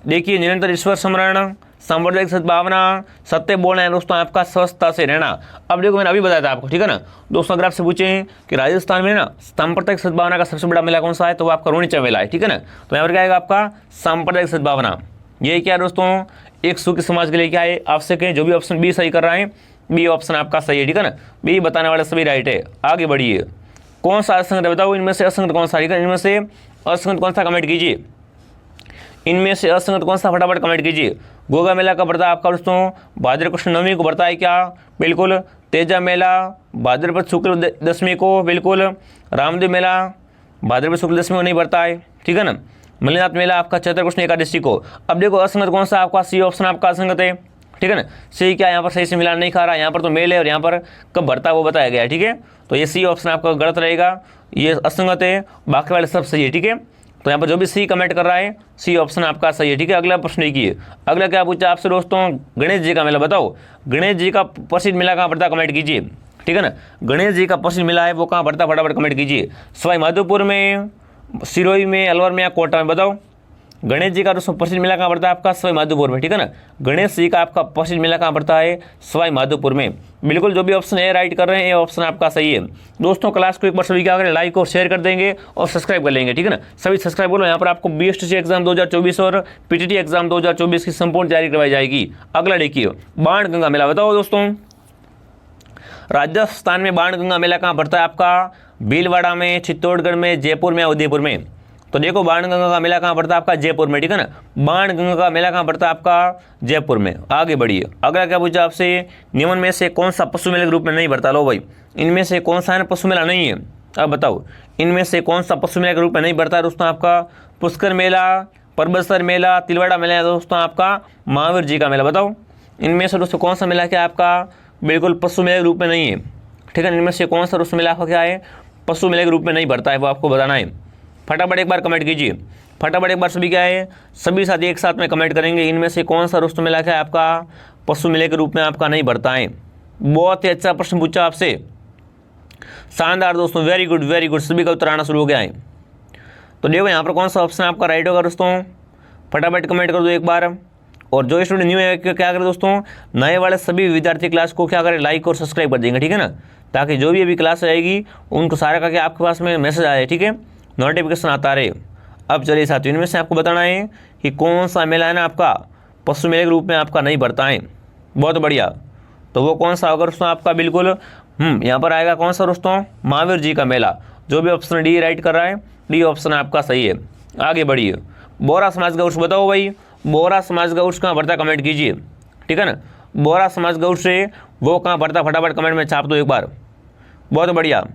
देखिए, निरंतर ईश्वर स्मरण, सांप्रदायिक सद्भावना, सत्य बोलना है दोस्तों आपका, स्वस्थता से रहना। अब देखो मैंने अभी बताया था आपको, ठीक है ना दोस्तों। अगर आपसे पूछें कि राजस्थान में ना सांप्रदायिक सद्भावना का सबसे बड़ा मेला कौन सा है, तो वो आपका रूणी चमेला है, ठीक है ना। तो यहाँ पर क्या आएगा आपका? सांप्रदायिक सद्भावना। ये क्या है दोस्तों, एक सुखी समाज के लिए क्या है, आवश्यक है। जो भी ऑप्शन बी सही कर रहा है, बी ऑप्शन आपका सही है, ठीक है ना। बी बताने वाले सभी राइट है। आगे बढ़िए, कौन सा असंगत है बताओ, इनमें से असंगत कौन सा? ठीक है, इनमें से असंगत कौन सा, कमेंट कीजिए। इनमें से असंगत कौन सा, फटाफट कमेंट कीजिए। गोगा मेला कब बढ़ता है आपका दोस्तों? भाद्रपद कृष्ण नवमी को बढ़ता है क्या? बिल्कुल। तेजा मेला भाद्रपद शुक्ल दशमी को, बिल्कुल। रामदेव मेला भाद्रपद शुक्ल दशमी को नहीं बढ़ता है, ठीक है ना। मल्लिनाथ मेला आपका चैत्र कृष्ण एकादशी को। अब देखो असंगत कौन सा आपका? सी ऑप्शन आपका असंगत है, ठीक है ना। सी क्या यहाँ पर सही से मिलान नहीं खा रहा, यहाँ पर तो मेल है और यहाँ पर कब बढ़ता है वो बताया गया है, ठीक है। तो ये सी ऑप्शन आपका गलत रहेगा, ये असंगत है, बाकी वाले सब सही है, ठीक है। तो यहाँ पर जो भी सी कमेंट कर रहा है, सी ऑप्शन आपका सही है, ठीक है। अगला प्रश्न देखिए, अगला क्या पूछा आपसे दोस्तों? गणेश जी का मेला बताओ। गणेश जी का प्रसिद्ध मेला कहाँ पड़ता है, कमेंट कीजिए, ठीक है ना। गणेश जी का प्रसिद्ध मेला है वो कहाँ पड़ता है, फटाफट कमेंट कीजिए। सवाई माधोपुर में, सिरोही में, अलवर में या कोटा में? बताओ गणेश जी का दोस्तों प्रसिद्ध मेला कहाँ पड़ता है आपका? सवाई माधोपुर में, ठीक है ना। गणेश जी का आपका प्रसिद्ध मेला कहाँ पड़ता है? सवाई माधोपुर में। बिल्कुल, जो भी ऑप्शन ए राइट कर रहे हैं, ये ऑप्शन आपका सही है। दोस्तों क्लास को एक बार सभी क्या करें, लाइक और शेयर कर देंगे और सब्सक्राइब कर लेंगे, ठीक है ना। सभी सब्सक्राइब करो, यहाँ पर आपको बीएसटीसी एग्जाम 2024 और पीटीटी एग्जाम 2024 की संपूर्ण तैयारी करवाई जाएगी। अगला देखिए, बाणगंगा मेला बताओ दोस्तों। राजस्थान में बाणगंगा मेला कहाँ पड़ता है आपका? भीलवाड़ा में, चित्तौड़गढ़ में, जयपुर में, उदयपुर में? तो देखो बाणगंगा का मेला कहाँ पड़ता है आपका? जयपुर में, ठीक है ना। बाणगंगा का मेला कहाँ पड़ता है आपका? जयपुर में। आगे बढ़िए, अगला क्या पूछा आपसे? निम्न में से कौन सा पशु मेले के रूप में नहीं बढ़ता? लो भाई, इनमें से कौन सा है ना पशु मेला नहीं है? अब बताओ इनमें से कौन सा पशु मेले के रूप में नहीं बढ़ता है दोस्तों आपका? पुष्कर मेला, परबतसर मेला, तिलवाड़ा मेला, दोस्तों आपका महावीर जी का मेला। बताओ इनमें से दोस्तों कौन सा मेला क्या आपका? बिल्कुल पशु मेले के रूप में नहीं है, ठीक है। इनमें से कौन सा दोस्तों मेला आपका क्या है? पशु मेले के रूप में नहीं बढ़ता है, वो आपको बताना है। फटाफट एक बार कमेंट कीजिए, फटाफट एक बार सभी क्या है, सभी साथी एक साथ में कमेंट करेंगे। इनमें से कौन सा दोस्तों मेला क्या है आपका? पशु मेले के रूप में आपका नहीं बढ़ता है। बहुत ही अच्छा प्रश्न पूछा आपसे, शानदार दोस्तों, वेरी गुड वेरी गुड। सभी का उत्तर आना शुरू हो गया है। तो देखो यहाँ पर कौन सा ऑप्शन आपका राइट होगा दोस्तों, फटाफट कमेंट कर दो एक बार। और जो स्टूडेंट न्यू है क्या करें दोस्तों, नए वाले सभी विद्यार्थी क्लास को क्या करें, लाइक और सब्सक्राइब कर देंगे, ठीक है ना। ताकि जो भी अभी क्लास आएगी उनको सारा का क्या आपके पास में मैसेज आए, ठीक है, नोटिफिकेशन आता रहे। अब चलिए साथियों, इनमें से आपको बताना है कि कौन सा मेला है ना आपका पशु मेले के रूप में आपका नहीं बढ़ता है। बहुत बढ़िया, तो वो कौन सा होगा दोस्तों आपका? बिल्कुल यहाँ पर आएगा कौन सा दोस्तों? महावीर जी का मेला। जो भी ऑप्शन डी राइट कर रहा है, डी ऑप्शन आपका सही है। आगे बढ़िए, बोहरा समाज का उर्स बताओ भाई, बोहरा समाज का उर्स कहाँ बढ़ता है, कमेंट कीजिए, ठीक है ना। बोहरा समाज का उर्स से वो कहाँ बढ़ता, फटाफट कमेंट में छाप दो एक बार। बहुत बढ़िया,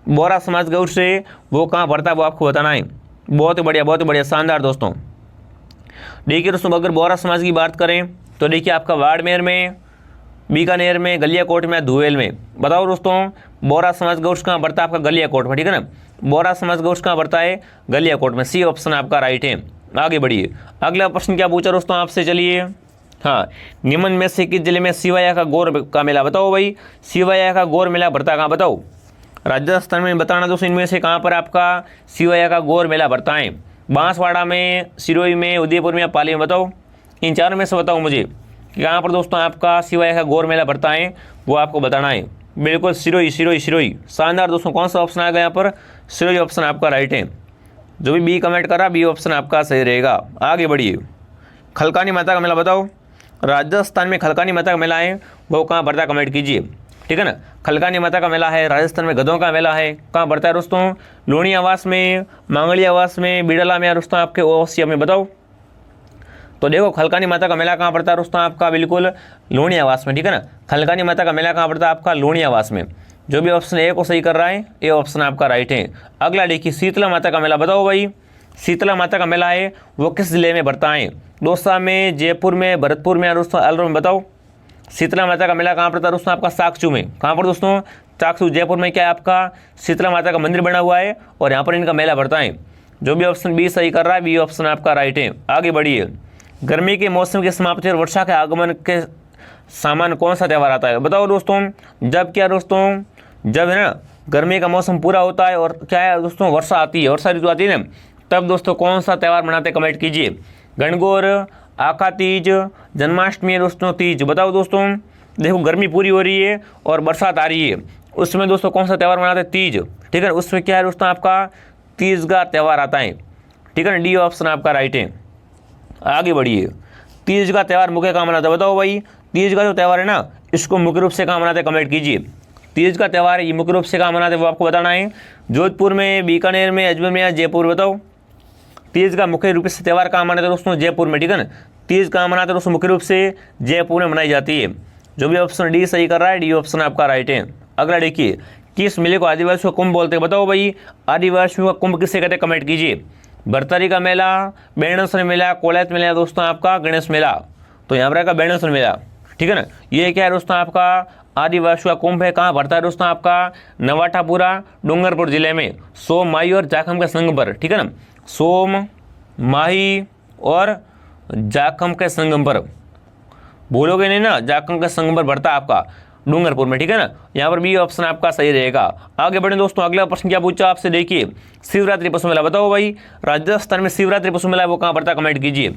बोहरा समाज का उर्स से वो कहाँ बढ़ता है वो आपको बताना है। बहुत बढ़िया, शानदार दोस्तों। देखिए दोस्तों, अगर बोहरा समाज की बात करें तो देखिए आपका बाड़मेर में, बीकानेर में, गलियाकोट में, धुएल में। बताओ दोस्तों बोहरा समाज का उर्स कहाँ बढ़ता है आपका? गलियाकोट में, ठीक है ना। बोहरा समाज का उर्स कहाँ बढ़ता है? गलियाकोट में। सी ऑप्शन आपका राइट है। आगे बढ़िए, अगला प्रश्न क्या पूछा दोस्तों आपसे, चलिए। हाँ, निम्न में से किस जिले में सिवाया का गौर का मेला? बताओ भाई, सिवाया का गौर मेला बढ़ता है कहाँ? बताओ राजस्थान में बताना दोस्तों, इनमें से कहाँ पर आपका सिवाया का गौर मेला बढ़ता है? बांसवाड़ा में, सिरोही में, उदयपुर में या पाली में? बताओ इन चारों में से बताओ मुझे कि कहाँ पर दोस्तों आपका सिवाया का गौर मेला बढ़ता है, वो आपको बताना है। बिल्कुल सिरोही, शानदार दोस्तों। कौन सा ऑप्शन आएगा यहाँ पर? सिरोही ऑप्शन आपका राइट है। जो भी बी कमेंट करा, बी ऑप्शन आपका सही रहेगा। आगे बढ़िए, खलकानी माता का मेला बताओ। राजस्थान में खलकानी माता का मेला है, वो कहाँ बढ़ता है, कमेंट कीजिए, ठीक है ना। खलकानी माता का मेला है, राजस्थान में गधों का मेला है, कहाँ बढ़ता है दोस्तों? लूणी आवास में, मांगली आवास में, बिड़ला में, दोस्तों आपके ओसिया में। बताओ तो देखो खलकानी माता का मेला कहाँ पड़ता है दोस्तों आपका? बिल्कुल लूणी आवास में, ठीक है ना। खलकानी माता का मेला कहाँ पड़ता है आपका? लूणी आवास में। जो भी ऑप्शन ए को सही कर रहा है ये ऑप्शन आपका राइट है। अगला देखिए, शीतला माता का मेला बताओ भाई, शीतला माता का मेला है वो किस जिले में पड़ता है? दौसा में, जयपुर में, भरतपुर में, दोस्तों अलवर में। बताओ शीतला माता का मेला कहाँ पड़ता है दोस्तों? आपका साकचू में। कहाँ पर दोस्तों? साकचू, जयपुर में। क्या है आपका? शीतला माता का मंदिर बना हुआ है और यहाँ पर इनका मेला पड़ता है। जो भी ऑप्शन बी सही कर रहा है, बी ऑप्शन आपका राइट है। आगे बढ़िए, गर्मी के मौसम की समाप्ति और वर्षा के आगमन के सामान कौन सा त्यौहार आता है? बताओ दोस्तों। जब क्या दोस्तों? जब है ना गर्मी का मौसम पूरा होता है और क्या है दोस्तों, वर्षा आती है, वर्षा ऋतु आती है ना, तब दोस्तों कौन सा त्यौहार मनाते? कमेंट कीजिए। गणगौर, आका तीज, जन्माष्टमी, दोस्तों तीज। बताओ दोस्तों। देखो गर्मी पूरी हो रही है और बरसात आ रही है, उसमें दोस्तों कौन सा त्यौहार मनाते हैं? तीज। ठीक है, उसमें क्या है दोस्तों आपका तीज का त्यौहार आता है। ठीक है ना, डी ऑप्शन आपका राइट है। आगे बढ़िए, तीज का त्यौहार मुख्य कहाँ मनाते हैं? बताओ भाई। तीज का जो त्यौहार है ना, इसको मुख्य रूप से कहाँ मनाते हैं? कमेंट कीजिए। तीज का त्यौहार ये मुख्य रूप से कहाँ मनाते हैं वो आपको बताना है। जोधपुर में, बीकानेर में, अजमेर में या जयपुर? बताओ। तीज का मुख्य रूप से त्यौहार कहाँ मनाते हैं दोस्तों? जयपुर में। ठीक है ना, तीज कहाँ मनाते हैं दोस्तों? मुख्य रूप से जयपुर में मनाई जाती है। जो भी ऑप्शन डी सही कर रहा है, डी ऑप्शन आपका राइट है। अगला देखिए, किस मेले को आदिवासियों का कुंभ बोलते हैं? बताओ भाई, आदिवासियों का कुंभ किसे कहते हैं? कमेंट कीजिए। भरतारी का मेला, बेणसर मेला, कोलायत मेला, दोस्तों आपका गणेश मेला। तो यहाँ पर आएगा बेणसर मेला। ठीक है ना, ये क्या है दोस्तों आपका आदिवासियों का कुंभ है। कहाँ भरता है दोस्तों? आपका नवाठापुरा, डूंगरपुर जिले में, सोम, माही और जाखम के संगम पर। ठीक है ना, सोम, माही और जाखम के संगम पर, भूलोगे नहीं ना, जाखम के संगम पर भरता है आपका डूंगरपुर में। ठीक है ना, यहाँ पर बी ऑप्शन आपका सही रहेगा। आगे बढ़े दोस्तों, अगला प्रश्न क्या पूछा आपसे? देखिए, शिवरात्रि पशु मेला बताओ भाई। राजस्थान में शिवरात्रि पशु मेला है वो कहाँ पड़ता है? कमेंट कीजिए।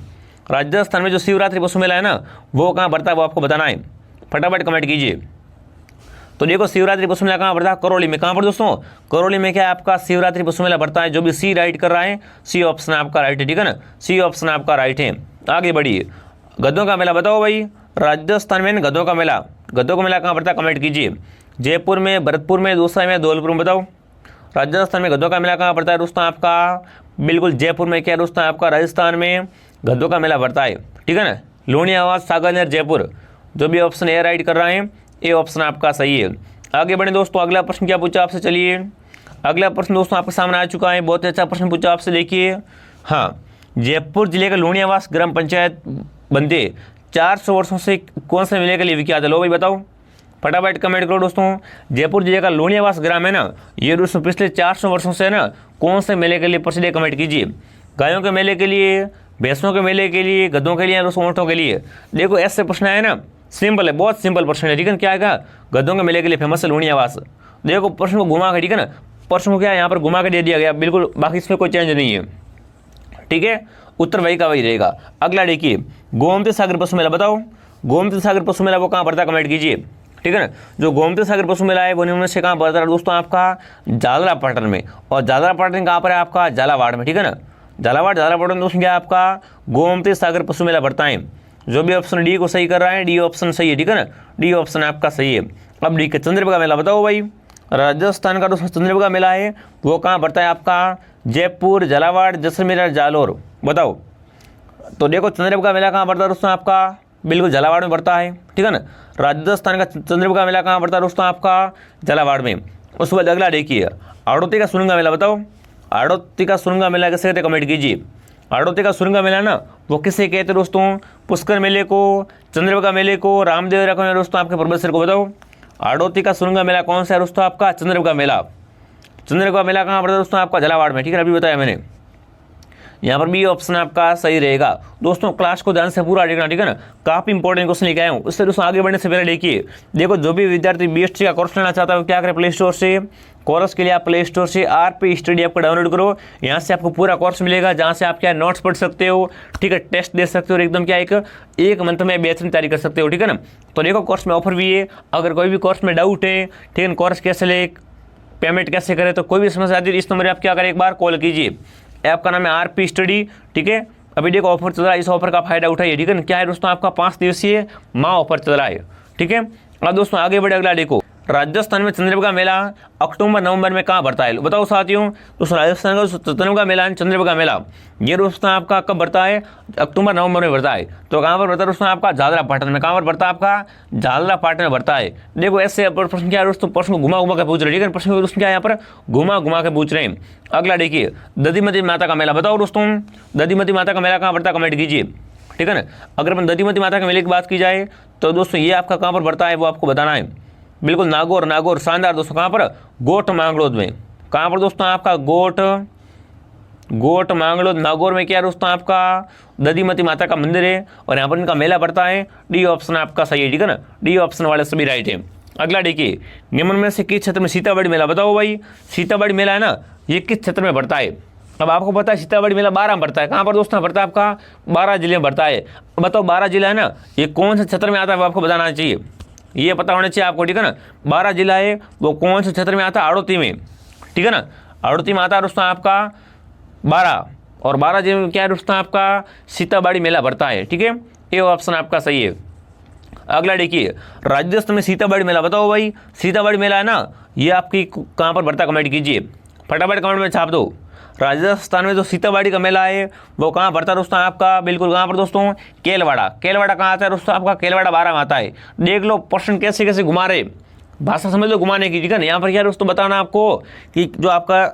राजस्थान में जो शिवरात्रि पशु मेला है ना, वो कहाँ पड़ता है वो आपको बताना है, फटाफट कमेंट कीजिए। तो देखो, शिवरात्रि पशु मेला कहाँ पड़ता है? करौली में। कहाँ पर दोस्तों? करौली में क्या है आपका शिवरात्रि पशु मेला पड़ता है। जो भी सी राइट कर रहा है, सी ऑप्शन आपका राइट है। ठीक है ना, सी ऑप्शन आपका राइट है। आगे बढ़िए, गधों का मेला बताओ भाई। राजस्थान में गधों का मेला, गधों का मेला कहाँ पड़ता है? कमेंट कीजिए। जयपुर में, भरतपुर में, दौसा में, धौलपुर में। बताओ, राजस्थान में गधों का मेला कहाँ पड़ता है दोस्तों? आपका बिल्कुल जयपुर में। क्या है दोस्तों आपका राजस्थान में गधों का मेला पड़ता है। ठीक है ना, लोनियावास, सागरनेर, जयपुर। जो भी ऑप्शन ए राइट कर रहे हैं, ये ऑप्शन आपका सही है। आगे बढ़े दोस्तों, अगला प्रश्न क्या पूछा आपसे? चलिए, अगला प्रश्न दोस्तों आपके सामने आ चुका है। बहुत अच्छा प्रश्न पूछा आपसे। देखिए, हाँ, जयपुर जिले का लोनियावास ग्राम पंचायत बंदे 400 वर्षों से कौन से मेले के लिए विख्यात है? लो भाई बताओ, फटाफट कमेंट करो दोस्तों। जयपुर जिले का लोनियावास ग्राम है ना, ये दोस्तों पिछले 400 वर्षों से ना कौन से मेले के लिए प्रसिद्ध है? कमेंट कीजिए। गायों के मेले के लिए, भैंसों के मेले के लिए, गधों के लिए, दोस्तों ऊँटों के लिए। देखो ऐसे प्रश्न है ना, सिंपल है, बहुत सिंपल प्रश्न है। ठीक है, क्या आएगा? गधों के मेले के लिए फेमस है लोनियावास। देखो प्रश्न को घुमा के, ठीक है ना, प्रश्न को क्या है यहाँ पर घुमा के दे दिया गया बिल्कुल, बाकी इसमें कोई चेंज नहीं है। ठीक है, उत्तर वही का वही रहेगा। अगला देखिए, गोमती सागर पशु मेला बताओ। गोमती सागर पशु मेला वो कहाँ पड़ता है? कमेंट कीजिए। ठीक है ना, जो गोमती सागर पशु मेला है वो निम्न से कहाँ पड़ता है दोस्तों? आपका झालरापाटन में। और झालरापाटन कहाँ पर है? आपका झालावाड़ में। ठीक है ना, झालावाड़ दोस्तों क्या है आपका गोमती सागर पशु मेला पड़ता है। जो भी ऑप्शन डी को सही कर रहा है, डी ऑप्शन सही है। ठीक है ना, डी ऑप्शन आपका सही है। अब डी के चंद्रभागा मेला बताओ भाई। राजस्थान का दोस्तों चंद्रभागा मेला है वो कहाँ पड़ता है? आपका जयपुर, झालावाड़, जैसलमेर, जालोर। बताओ। तो देखो, चंद्रभागा मेला कहाँ पड़ता है दोस्तों? आपका बिल्कुल झालावाड़ में पड़ता है। ठीक है ना, राजस्थान का चंद्रभागा मेला कहाँ पड़ता है दोस्तों? आपका झालावाड़ में। उसके बाद अगला देखिए, हाड़ौती का सुरंगा मेला बताओ। हाड़ौती का सुरंगा मेला कैसे कहते? कमेंट कीजिए। हाड़ौती का सुरंगा मेला ना वो किसे कहते हैं दोस्तों? पुष्कर मेले को, चंद्रभागा मेले को, रामदेवरा को, दोस्तों आपके प्रोफेसर को। बताओ, हाड़ौती का सुरंगा मेला कौन सा है दोस्तों? आपका चंद्रभागा मेला। चंद्रभागा मेला कहाँ पड़ता है दोस्तों? आपका झालावाड़ में। ठीक है, अभी बताया मैंने। यहाँ पर भी ऑप्शन आपका सही रहेगा। दोस्तों क्लास को ध्यान से पूरा देखना। ठीक है ना, काफी इंपॉर्टेंट क्वेश्चन लेके आया हूँ। उससे दोस्तों आगे बढ़ने से पहले देखिए, देखो जो भी विद्यार्थी बीएसटी का कोर्स लेना चाहता है क्या करें? प्ले स्टोर से, कोर्स के लिए आप प्ले स्टोर से आरपी स्टडी ऐप को डाउनलोड करो। यहाँ से आपको पूरा कोर्स मिलेगा, जहाँ से आप क्या नोट्स पढ़ सकते हो। ठीक है, टेस्ट दे सकते हो और एकदम क्या एक मंथ में बेहतरीन तैयारी कर सकते हो। ठीक है ना, तो देखो कोर्स में ऑफर भी है। अगर कोई भी कोर्स में डाउट है, ठीक है, कोर्स कैसे ले, पेमेंट कैसे करें, तो कोई भी समस्या आती है इस नंबर आप क्या करें, एक बार कॉल कीजिए। ऐप का नाम है आरपी स्टडी। ठीक है, अभी देखो ऑफर चल रहा है, इस ऑफर का फायदा उठाइए। ठीक है ना, क्या है दोस्तों? आपका 5 दिवसीय माह ऑफर चल रहा है। ठीक है, अब दोस्तों आगे बढ़े, अगला देखो, राजस्थान में चंद्रभागा मेला अक्टूबर नवंबर में कहाँ बढ़ता है, बताओ साथियों। तो राजस्थान का चंद्रभागा मेला है, चंद्रभागा मेला ये दोस्तों आपका कब बढ़ता है, अक्टूबर नवंबर में बढ़ता है। तो कहाँ पर बढ़ता है दोस्तों आपका, झालरापाटन में। कहाँ पर बढ़ता है आपका, झालरापाटन में बढ़ता है। देखो ऐसे प्रश्न क्या है दोस्तों, प्रश्न को घुमा घुमा के पूछ रहे हैं, ठीक है। प्रश्न दोस्तों क्या है यहाँ पर, घुमा घुमा के पूछ रहे हैं। अगला देखिए, दधिमती माता का मेला, बताओ दोस्तों दधिमती माता का मेला कहाँ बढ़ता है, कमेंट कीजिए, ठीक है ना। अगर अपन दधिमती माता के मेले की बात की जाए तो दोस्तों ये आपका कहाँ पर बढ़ता है वो आपको बताना है। बिल्कुल नागौर, नागौर शानदार दोस्तों। कहाँ पर, गोट मांगलोद में। कहाँ पर दोस्तों आपका, गोट मांगलोद नागौर में क्या है दोस्तों आपका, दधिमती माता का मंदिर है और यहाँ पर इनका मेला पड़ता है। डी ऑप्शन आपका सही है, ठीक है ना। डी ऑप्शन वाले सभी राइट है। अगला देखिए, निम्न में से किस क्षेत्र में सीताबड़ी मेला, बताओ भाई। सीताबड़ी मेला है ना, ये किस क्षेत्र में बढ़ता है। अब आपको पता है सीताबड़ी मेला 12 में बढ़ता है। कहाँ पर दोस्तों बढ़ता है आपका, 12 जिले में बढ़ता है। बताओ 12 जिला है ना, ये कौन से क्षेत्र में आता है वो आपको बताना चाहिए, ये पता होना चाहिए आपको, ठीक है ना। 12 जिला है वो कौन से क्षेत्र में आता है, आड़ोती में, ठीक है ना। आड़ोती में आता है दोस्तों आपका 12, और 12 जिले में क्या है दोस्तों आपका सीताबड़ी मेला बढ़ता है, ठीक है। ये ऑप्शन आपका सही है। अगला देखिए, राजस्थान में सीताबड़ी मेला, बताओ भाई। सीताबड़ी मेला है ना, ये आपकी कहाँ पर बढ़ता है, कमेंट कीजिए, फटाफट कमेंट में छाप दो। राजस्थान में जो सीताबड़ी का मेला है वो कहाँ पड़ता है दोस्तों आपका, बिल्कुल कहाँ पर दोस्तों, केलवाड़ा। केलवाड़ा कहाँ आता है दोस्तों आपका, केलवाड़ा 12 में आता है। देख लो प्रश्न कैसे कैसे घुमा रहे, भाषा समझ लो घुमाने की, ठीक है। यहाँ पर क्या दोस्तों बताना आपको कि जो आपका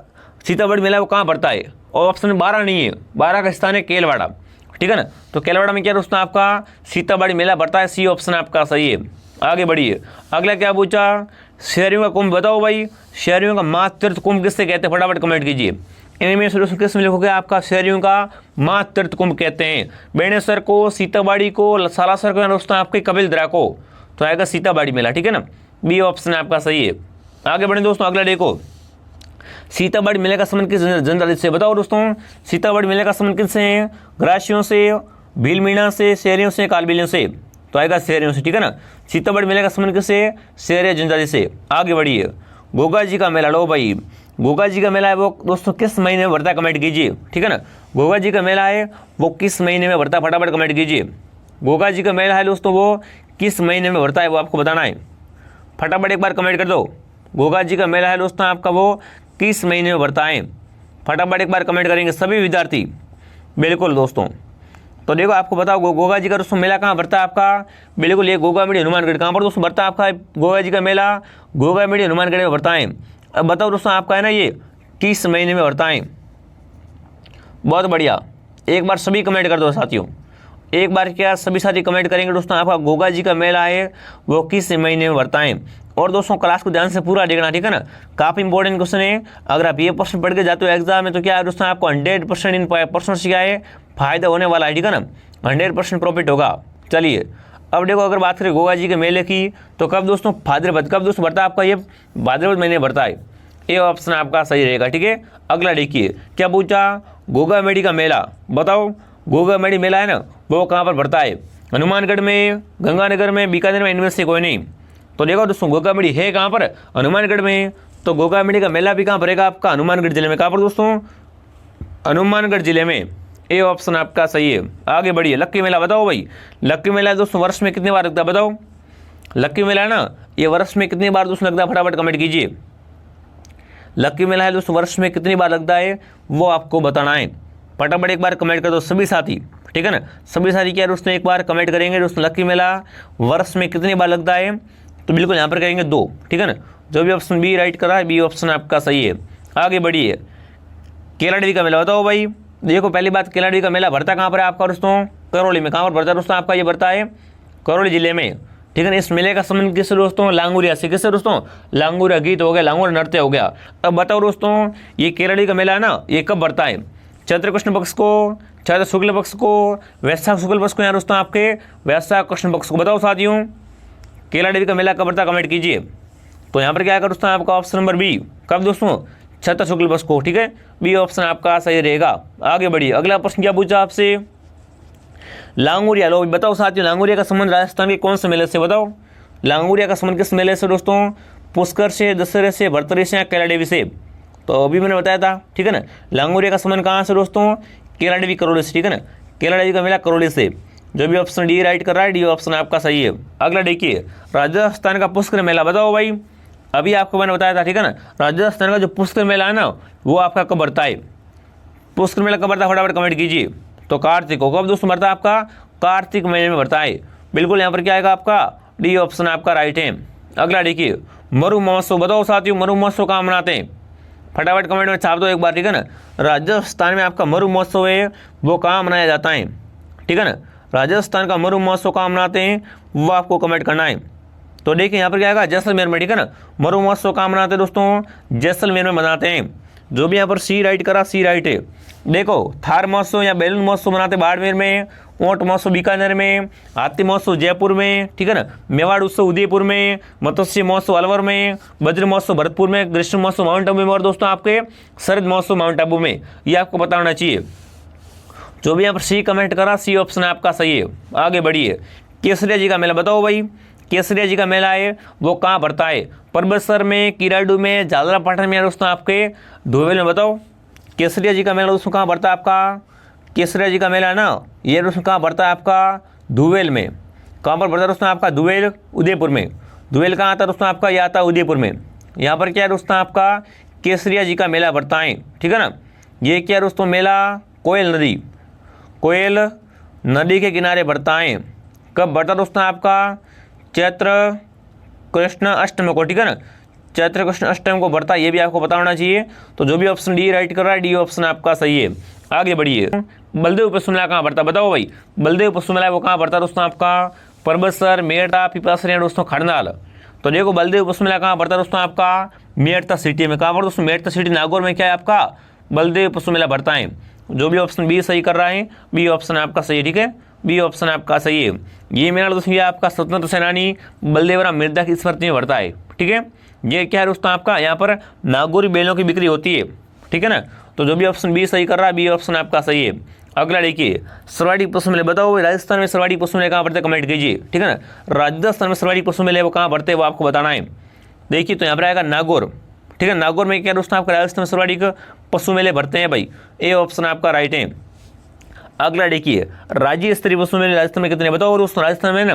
सीताबड़ी मेला है वो कहाँ पड़ता है, और ऑप्शन 12 नहीं है, 12 का स्थान है केलवाड़ा, ठीक है ना। तो केलवाड़ा में क्या दोस्तों आपका सीताबड़ी मेला बढ़ता है। सी ऑप्शन आपका सही है। आगे बढ़िए, अगला क्या पूछा, शहरियों का कुंभ, बताओ भाई। शहरियों का माँ तीर्थ कुंभ किससे कहते हैं, फटाफट कमेंट कीजिए। इनमें से दोस्तों किस में लिखोगे, आपका शहरियों का माँ तीर्थ कुंभ कहते हैं। बेणेश्वर को, सीताबाड़ी को, सालासर को, दोस्तों आपके कपिलदरा को। तो आएगा सीताबाड़ी मेला, ठीक है ना। बी ऑप्शन आपका सही है। आगे बढ़े दोस्तों, अगला देखो, सीताबाड़ी मेले का संबंध किस जनजाति से, बताओ दोस्तों। सीताबाड़ी मेले का संबंध किससे है, ग्रासियों से, भीलमीणा से, शहरियों से, कालबेलियों से। तो आएगा शहरियों से, ठीक है ना। सीताबाड़ी मेले का संबंध किससे, शहरी जनजाति से। आगे बढ़िए, गोगा जी का मेला, लो भाई। गोगा जी का मेला है वो दोस्तों किस महीने में बढ़ता है, कमेंट कीजिए, ठीक है ना। गोगा जी का मेला है वो किस महीने में बढ़ता है, फटाफट कमेंट कीजिए। गोगा जी का मेला है दोस्तों वो किस महीने में बढ़ता है वो आपको बताना है, फटाफट एक बार कमेंट कर दो। गोगा जी का मेला है दोस्तों आपका वो किस महीने में बढ़ता है, फटाफट एक बार कमेंट करेंगे सभी विद्यार्थी, बिल्कुल दोस्तों। तो देखो आपको बताओ गोगा जी का दोस्तों मेला कहाँ बढ़ता है आपका, बिल्कुल ये गोगा मेडी हनुमानगढ़। कहाँ पर दोस्तों बढ़ता है आपका गोगा जी का मेला, गोगा मेडी हनुमानगढ़ में बढ़ता है। अब बताओ दोस्तों आपका है ना ये किस महीने में बढ़ता है, बहुत बढ़िया। एक बार सभी कमेंट कर दो साथियों, एक बार क्या सभी साथी कमेंट करेंगे दोस्तों आपका गोगा जी का मेला है वो किस महीने में बढ़ता है। और दोस्तों क्लास को ध्यान से पूरा देखना, ठीक है ना, काफ़ी इंपॉर्टेंट क्वेश्चन है। अगर आप ये प्रश्न पढ़ के जाते हो एग्जाम में तो क्या है दोस्तों आपको 100% इन प्रश्न से क्या है फायदा होने वाला है, ठीक है ना, 100% प्रॉफिट होगा। चलिए अब देखो, अगर बात करें गोगा जी के मेले की तो कब दोस्तों, भाद्रपद। कब दोस्तों बढ़ता है आपका ये, भाद्रपद महीने बढ़ता है। ये ऑप्शन आपका सही रहेगा, ठीक है। अगला देखिए क्या पूछा, गोगा मेडी का मेला, बताओ गोगा मेडी मेला है ना वो कहाँ पर बढ़ता है, हनुमानगढ़ में, गंगानगर में, बीकानेर में, इनमें से कोई नहीं। तो देखो दोस्तों गोगा मेडी है कहाँ पर, हनुमानगढ़ में। तो गोगा मेडी का मेला भी कहाँ पड़ेगा आपका, हनुमानगढ़ जिले में। कहाँ पर दोस्तों, हनुमानगढ़ जिले में। ए ऑप्शन आपका सही है। आगे बढ़िए, लक्की मेला, बताओ भाई। लक्की मेला दोस्तों वर्ष में कितनी बार लगता है, बताओ। लक्की मेला है ना ये वर्ष में कितनी बार दोस्तों लगता है, फटाफट कमेंट कीजिए। लक्की मेला है दोस्तों वर्ष में कितनी बार लगता है वो आपको बताना है, फटाफट एक बार कमेंट कर दो सभी साथी, ठीक है ना। सभी साथी क्या दोस्तों एक बार कमेंट करेंगे दोस्तों, लक्की मेला वर्ष में कितनी बार लगता है, तो बिल्कुल यहाँ पर करेंगे 2, ठीक है ना। जो भी ऑप्शन बी राइट करा है, बी ऑप्शन आपका सही है। आगे बढ़िए, केलाड़ी का मेला, बताओ भाई। देखो पहली बात, केलाड़ी का मेला भरता कहाँ पर है आपका दोस्तों, करौली में। कहाँ पर भरता है दोस्तों आपका, ये भरता है करौली जिले में, ठीक है ना। इस मेले का संबंध किससे दोस्तों, लांगुरिया से। किससे दोस्तों, लांगुरिया गीत हो गया, लांगुरिया नृत्य हो गया। अब बताओ दोस्तों ये केलाड़ी का मेला है ना ये कब बढ़ता है, चैत्र कृष्ण पक्ष को, चैत्र शुक्ल पक्ष को, वैशाख शुक्ल पक्ष को, यहाँ दोस्तों आपके वैशाख कृष्ण पक्ष को। बताओ साथियों केलाड़ी का मेला कब बढ़ता है, कमेंट कीजिए। तो यहाँ पर क्या कर दोस्तों आपका ऑप्शन नंबर बी, कब दोस्तों, चैत्र शुक्ल पक्ष को, ठीक है। बी ऑप्शन आपका सही रहेगा। आगे बढ़िए, अगला प्रश्न क्या पूछा आपसे, लांगुरिया। लोग बताओ साथियों लांगुरिया का संबंध राजस्थान के कौन से मेले से, बताओ। लांगुरिया का संबंध किस मेले से दोस्तों, पुष्कर से, दशहरे से, भरतरी से या कैला देवी से। तो अभी मैंने बताया था, ठीक है ना। लांगुरिया का संबंध कहाँ से दोस्तों, कैला देवी करौली से, ठीक है ना। कैला देवी का मेला करौली से। जो भी ऑप्शन डी राइट कर रहा है, डी ऑप्शन आपका सही है। अगला देखिए, राजस्थान का पुष्कर मेला, बताओ भाई। अभी आपको मैंने बताया था, ठीक है ना। राजस्थान का जो पुष्कर मेला है ना, वो आपका कब बढ़ता है? पुष्कर मेला कब बढ़ता है, फटाफट कमेंट कीजिए। तो कार्तिक को। कब दोस्तों बढ़ता है आपका? कार्तिक महीने में बढ़ता है। बिल्कुल यहाँ पर क्या आएगा आपका? डी ऑप्शन आपका राइट है। अगला देखिए, मरु महोत्सव बताओ साथियों, मरु महोत्सव कहाँ मनाते हैं? फटाफट कमेंट में छाप दो एक बार, ठीक है ना। राजस्थान में आपका मरु महोत्सव है, वो कहाँ मनाया जाता है, ठीक है ना। राजस्थान का मरु महोत्सव कहाँ मनाते हैं, वो आपको कमेंट करना है। तो देखिए यहाँ पर क्या आएगा? जैसलमेर में, ठीक है ना। मरु महोत्सव कहाँ मनाते हैं दोस्तों? जैसलमेर में मनाते हैं। जो भी यहाँ पर सी राइट करा, सी राइट है। देखो, थार महोत्सव या बैलून महोत्सव मनाते बाड़मेर में, ऊंट महोत्सव बीकानेर में, हाथी महोत्सव जयपुर में, ठीक है ना। मेवाड़ उत्सव उदयपुर में, मत्स्य महोत्सव अलवर में, वज्र महोत्सव भरतपुर में, ग्रीष्म महोत्सव माउंट आबू में, और दोस्तों आपके शरद महोत्सव माउंट आबू में। ये आपको पता होना चाहिए। जो भी यहाँ पर सी कमेंट करा, सी ऑप्शन आपका सही है। आगे बढ़िए, केसरिया जी का मेला बताओ भाई। केसरिया जी का मेला है, वो कहाँ बढ़ता है? परबतसर में, किराडू में, झालरापाटन में, दोस्तों आपके धोबेल में। बताओ केसरिया जी का मेला दोस्तों कहाँ बढ़ता है आपका? केसरिया जी का मेला है ना, ये दोस्तों कहाँ बढ़ता है आपका? धुवेल में। कहाँ पर बढ़ता है दोस्तों आपका? धुवेल, उदयपुर में। धुवेल कहाँ आता है दोस्तों आपका? ये आता है उदयपुर में। यहाँ पर क्या है दोस्तों आपका? केसरिया जी का मेला बढ़ता है, ठीक है ना। ये क्या है दोस्तों? मेला कोयल नदी, कोयल नदी के किनारे बढ़ता है। कब बढ़ता दोस्तों आपका? चैत्र कृष्ण अष्टमी को, ठीक है ना। चैत्र कृष्ण अष्टमी को बढ़ता है, ये भी आपको पता होना चाहिए। तो जो भी ऑप्शन डी राइट कर रहा है, डी ऑप्शन आपका सही है। आगे बढ़िए, बलदेव पशु मेला कहाँ बढ़ता है? बताओ भाई। बलदेव पशु मेला वो कहाँ बढ़ता है दोस्तों आपका? परबतसर, मेरठा, पिपरासरिया दोस्तों खड़नाल। तो देखो, बलदेव पशु मेला कहाँ बढ़ता है दोस्तों आपका? मेरठा सिटी में। कहाँ पर दोस्तों? मेरठा सिटी, नागौर में क्या है आपका? बलदेव पशु मेला बढ़ता है। जो भी ऑप्शन बी सही कर रहा है, बी ऑप्शन आपका सही है, ठीक है। बी ऑप्शन आपका सही है। ये मेला दोस्तों ये आपका स्वतंत्र सेनानी बलदेवराम मिर्जा की स्मृति में बढ़ता है, ठीक है। ये क्या है दोस्तों आपका? यहाँ पर नागौरी बैलों की बिक्री होती है, ठीक है ना। तो जो भी ऑप्शन बी सही कर रहा है, बी ऑप्शन आपका सही है। अगला देखिए, सर्वाधिक पशु मेले बताओ। राजस्थान में सर्वाधिक पशु मेले कहाँ बढ़ते, कमेंट कीजिए, ठीक है ना। राजस्थान में सर्वाधिक पशु मेले वो कहाँ बढ़ते हैं, वो आपको बताना है। देखिए, तो यहाँ पर आएगा नागौर, ठीक है। नागौर में क्या दोस्तों आपका? राजस्थान में सर्वाधिक पशु मेले भरते हैं भाई। ए ऑप्शन आपका राइट है। अगला देखिए, राज्य स्तरीय पशु मेले राजस्थान में कितने बताओ दोस्तों? राजस्थान में ना,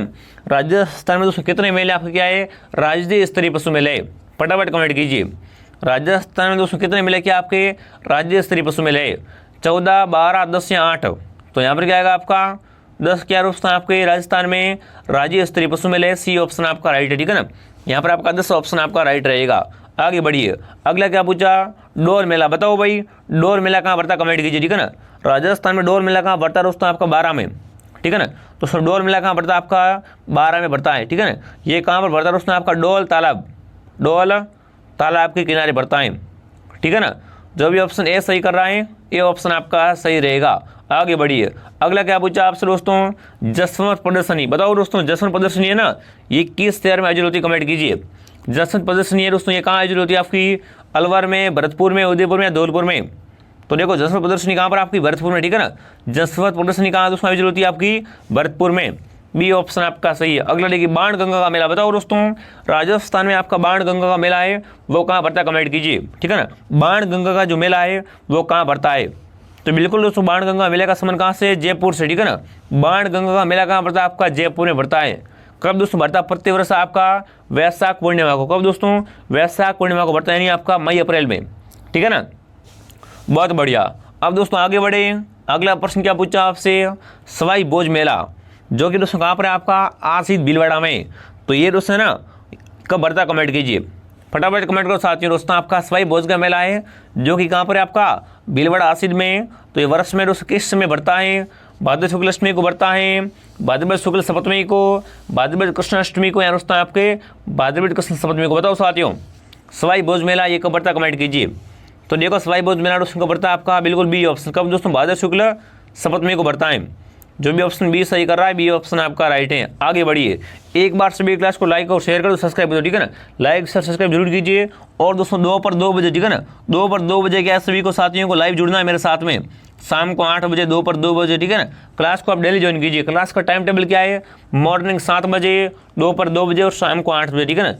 राजस्थान में दोस्तों कितने मेले आपके क्या है? राज्य स्तरीय पशु मेले। फटाफट कमेंट कीजिए। राजस्थान में दोस्तों कितने मेले क्या आपके? राज्य स्तरीय पशु मेले 14, 12, 10 या 8। तो यहाँ पर क्या आएगा आपका? 10 क्या दोस्तों आपके राजस्थान में राज्य स्तरीय पशु मेले। सी ऑप्शन आपका राइट है, ठीक है ना। यहाँ पर आपका 10 ऑप्शन आपका राइट रहेगा। आगे बढ़िए, अगला क्या पूछा? डोर मेला बताओ भाई। डोर मेला कहाँ बढ़ता, कमेंट कीजिए, ठीक है ना। राजस्थान में डोर मेला कहाँ बढ़ता है दोस्तों आपका? 12 में, ठीक है ना। तो सर डोर मेला कहाँ बढ़ता है आपका? 12 में बढ़ता है, ठीक है ना। ये कहाँ पर बढ़ता है दोस्तों आपका? डोल तालाब, डोल तालाब के किनारे बढ़ता है, ठीक है ना। जो भी ऑप्शन ए सही कर रहा है, ये ऑप्शन आपका सही रहेगा। आगे बढ़िए, अगला क्या पूछा आपसे दोस्तों? जसवंत प्रदर्शनी बताओ दोस्तों। जसवंत प्रदर्शनी है ना, ये किस शहर में आयोजित होती है, कमेंट कीजिए। जसवंत प्रदर्शनी है दोस्तों, ये कहाँ आयोजित होती है आपकी? अलवर में, भरतपुर में, उदयपुर में, धौलपुर में। तो देखो, जसवंत प्रदर्शनी कहाँ पर आपकी? भरतपुर में, ठीक है ना। जसवंत प्रदर्शनी कहाँ दोस्तों आयोजित होती है आपकी? भरतपुर में। बी ऑप्शन आपका सही है। अगला देखिए, बाणगंगा का मेला बताओ दोस्तों। राजस्थान में आपका बाणगंगा का मेला है, वो कहाँ बढ़ता है, कमेंट कीजिए, ठीक है ना। बाणगंगा का जो मेला है वो कहाँ बढ़ता है? तो बिल्कुल दोस्तों, बाणगंगा मेले का संबंध कहाँ से? जयपुर से, ठीक है ना। बाणगंगा का मेला कहाँ बढ़ता है आपका? जयपुर में बढ़ता है। कब दोस्तों बढ़ता है? प्रतिवर्ष आपका वैशाख पूर्णिमा को। कब दोस्तों? वैशाख पूर्णिमा को बढ़ता है, यानी आपका मई अप्रैल में, ठीक है ना। बहुत बढ़िया। अब दोस्तों आगे बढ़े, अगला प्रश्न क्या पूछा आपसे? सवाई भोज मेला, जो कि दोस्तों कहाँ पर है आपका? आसिद भीलवाड़ा में। तो ये दोस्तों है ना, कब बढ़ता, कमेंट कीजिए, फटाफट कमेंट करो साथियों। दोस्तों आपका सवाई भोज का मेला है, जो कि कहाँ पर है आपका? भीलवाड़ा आसिद में। तो ये वर्ष में दोस्तों किस समय बढ़ता है? भाद्र शुक्ल अष्टमी को बढ़ता है, भाद्रपद शुक्ल सप्तमी को, भाद्रपद कृष्ण अष्टमी को, या दोस्तों आपके भाद्रपद कृष्ण सप्तमी को। बताओ साथियों, सवाई भोज मेला ये कब बढ़ता, कमेंट कीजिए। तो देखो, सवाई भोज मेला दोस्तों कब बढ़ता है आपका? बिल्कुल बी ऑप्शन। कब दोस्तों? भाद्र शुक्ल सप्तमी को बढ़ता है। जो भी ऑप्शन बी सही कर रहा है, बी ऑप्शन आपका राइट है। आगे बढ़िए, एक बार सभी क्लास को लाइक और शेयर करो, सब्सक्राइब करो, ठीक है ना। लाइक शेयर सब्सक्राइब जरूर कीजिए। और दोस्तों 2 पर 2 बजे, ठीक है ना, 2 पर 2 बजे क्या सभी को साथियों को लाइव जुड़ना है मेरे साथ में, शाम को 8 बजे, 2 पर 2 बजे, ठीक है ना। क्लास को आप डेली ज्वाइन कीजिए। क्लास का टाइम टेबल क्या है? मॉर्निंग 7 बजे, 2 पर 2 बजे और शाम को 8 बजे, ठीक है ना।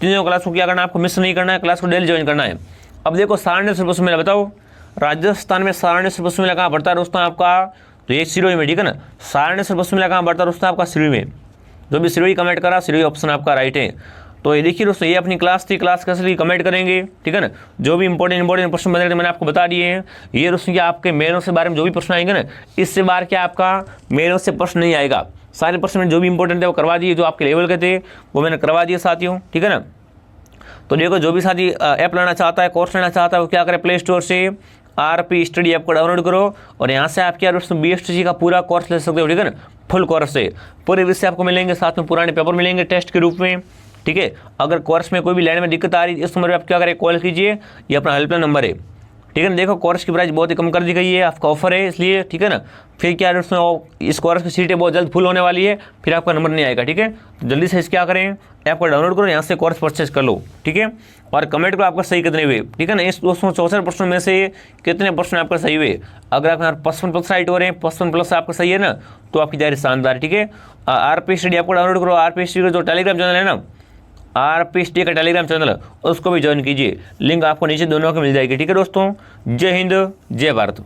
तीनों क्लास को क्या करना है? आपको मिस नहीं करना है, क्लास को डेली ज्वाइन करना है। अब देखो, सारण्येश्वर पशु मेला बताओ। राजस्थान में सारण्येश्वर पशु मेला कहाँ बढ़ता है दोस्तों आपका? तो ये सिरोही में, ठीक है ना। सारण्येश्वर पशु मेला कहाँ बढ़ता है दोस्तों आपका? सिरोही में। जो भी सिरोही कमेंट करा, सिरोही ऑप्शन आपका राइट है। तो ये देखिए दोस्तों, ये अपनी क्लास थी, क्लास कैसे थी कमेंट करेंगे, ठीक है ना। जो भी इंपॉर्टेंट प्रश्न बने थे मैंने आपको बता दिए हैं। ये दोस्तों क्या आपके मेनों से बारे में जो भी प्रश्न आएंगे ना, इससे बाहर क्या आपका मेनों से प्रश्न नहीं आएगा। सारे प्रश्न मैंने जो भी इंपॉर्टेंट है वो करवा दिए, जो आपके लेवल के थे वो मैंने करवा दिए साथियों, ठीक है ना। तो देखो, जो भी साथी ऐप लेना चाहता है, कोर्स लेना चाहता है, वो क्या करे, प्ले स्टोर से RP स्टडी ऐप को डाउनलोड करो और यहाँ से आप क्या दोस्तों BSTC का पूरा कोर्स ले सकते हो, ठीक है ना। फुल कोर्स से पूरे विषय आपको मिलेंगे, साथ में पुराने पेपर मिलेंगे टेस्ट के रूप में, ठीक है। अगर कोर्स में कोई भी लाइन में दिक्कत आ रही है, इस नंबर पर आप क्या करें, कॉल कीजिए, ये अपना हेल्पलाइन नंबर है, ठीक है ना। देखो, कोर्स की प्राइस बहुत ही कम कर दी गई है, आपका ऑफर है इसलिए, ठीक है ना। फिर क्या है दोस्तों, इस कोर्स की सीटें बहुत जल्द फुल होने वाली है, फिर आपका नंबर नहीं आएगा, ठीक है। तो जल्दी से इस क्या करें, ऐप को डाउनलोड करो, यहाँ से कोर्स परचेज कर लो, ठीक है। और कमेंट करो आपका सही कितने हुए, ठीक है ना। इस 264 प्रश्नों में से कितने प्रश्न आपका सही हुए। अगर आप 55+ राइट हो रहे हैं, 55+ आपका सही है ना, तो आपकी तैयारी शानदार, ठीक है। RP स्टडी ऐप को डाउनलोड करो। RP स्टडी का जो टेलीग्राम चैनल है ना, RP स्टडी का टेलीग्राम चैनल है, उसको भी ज्वाइन कीजिए, लिंक आपको नीचे दोनों को मिल जाएगी, ठीक है दोस्तों। जय हिंद, जय भारत।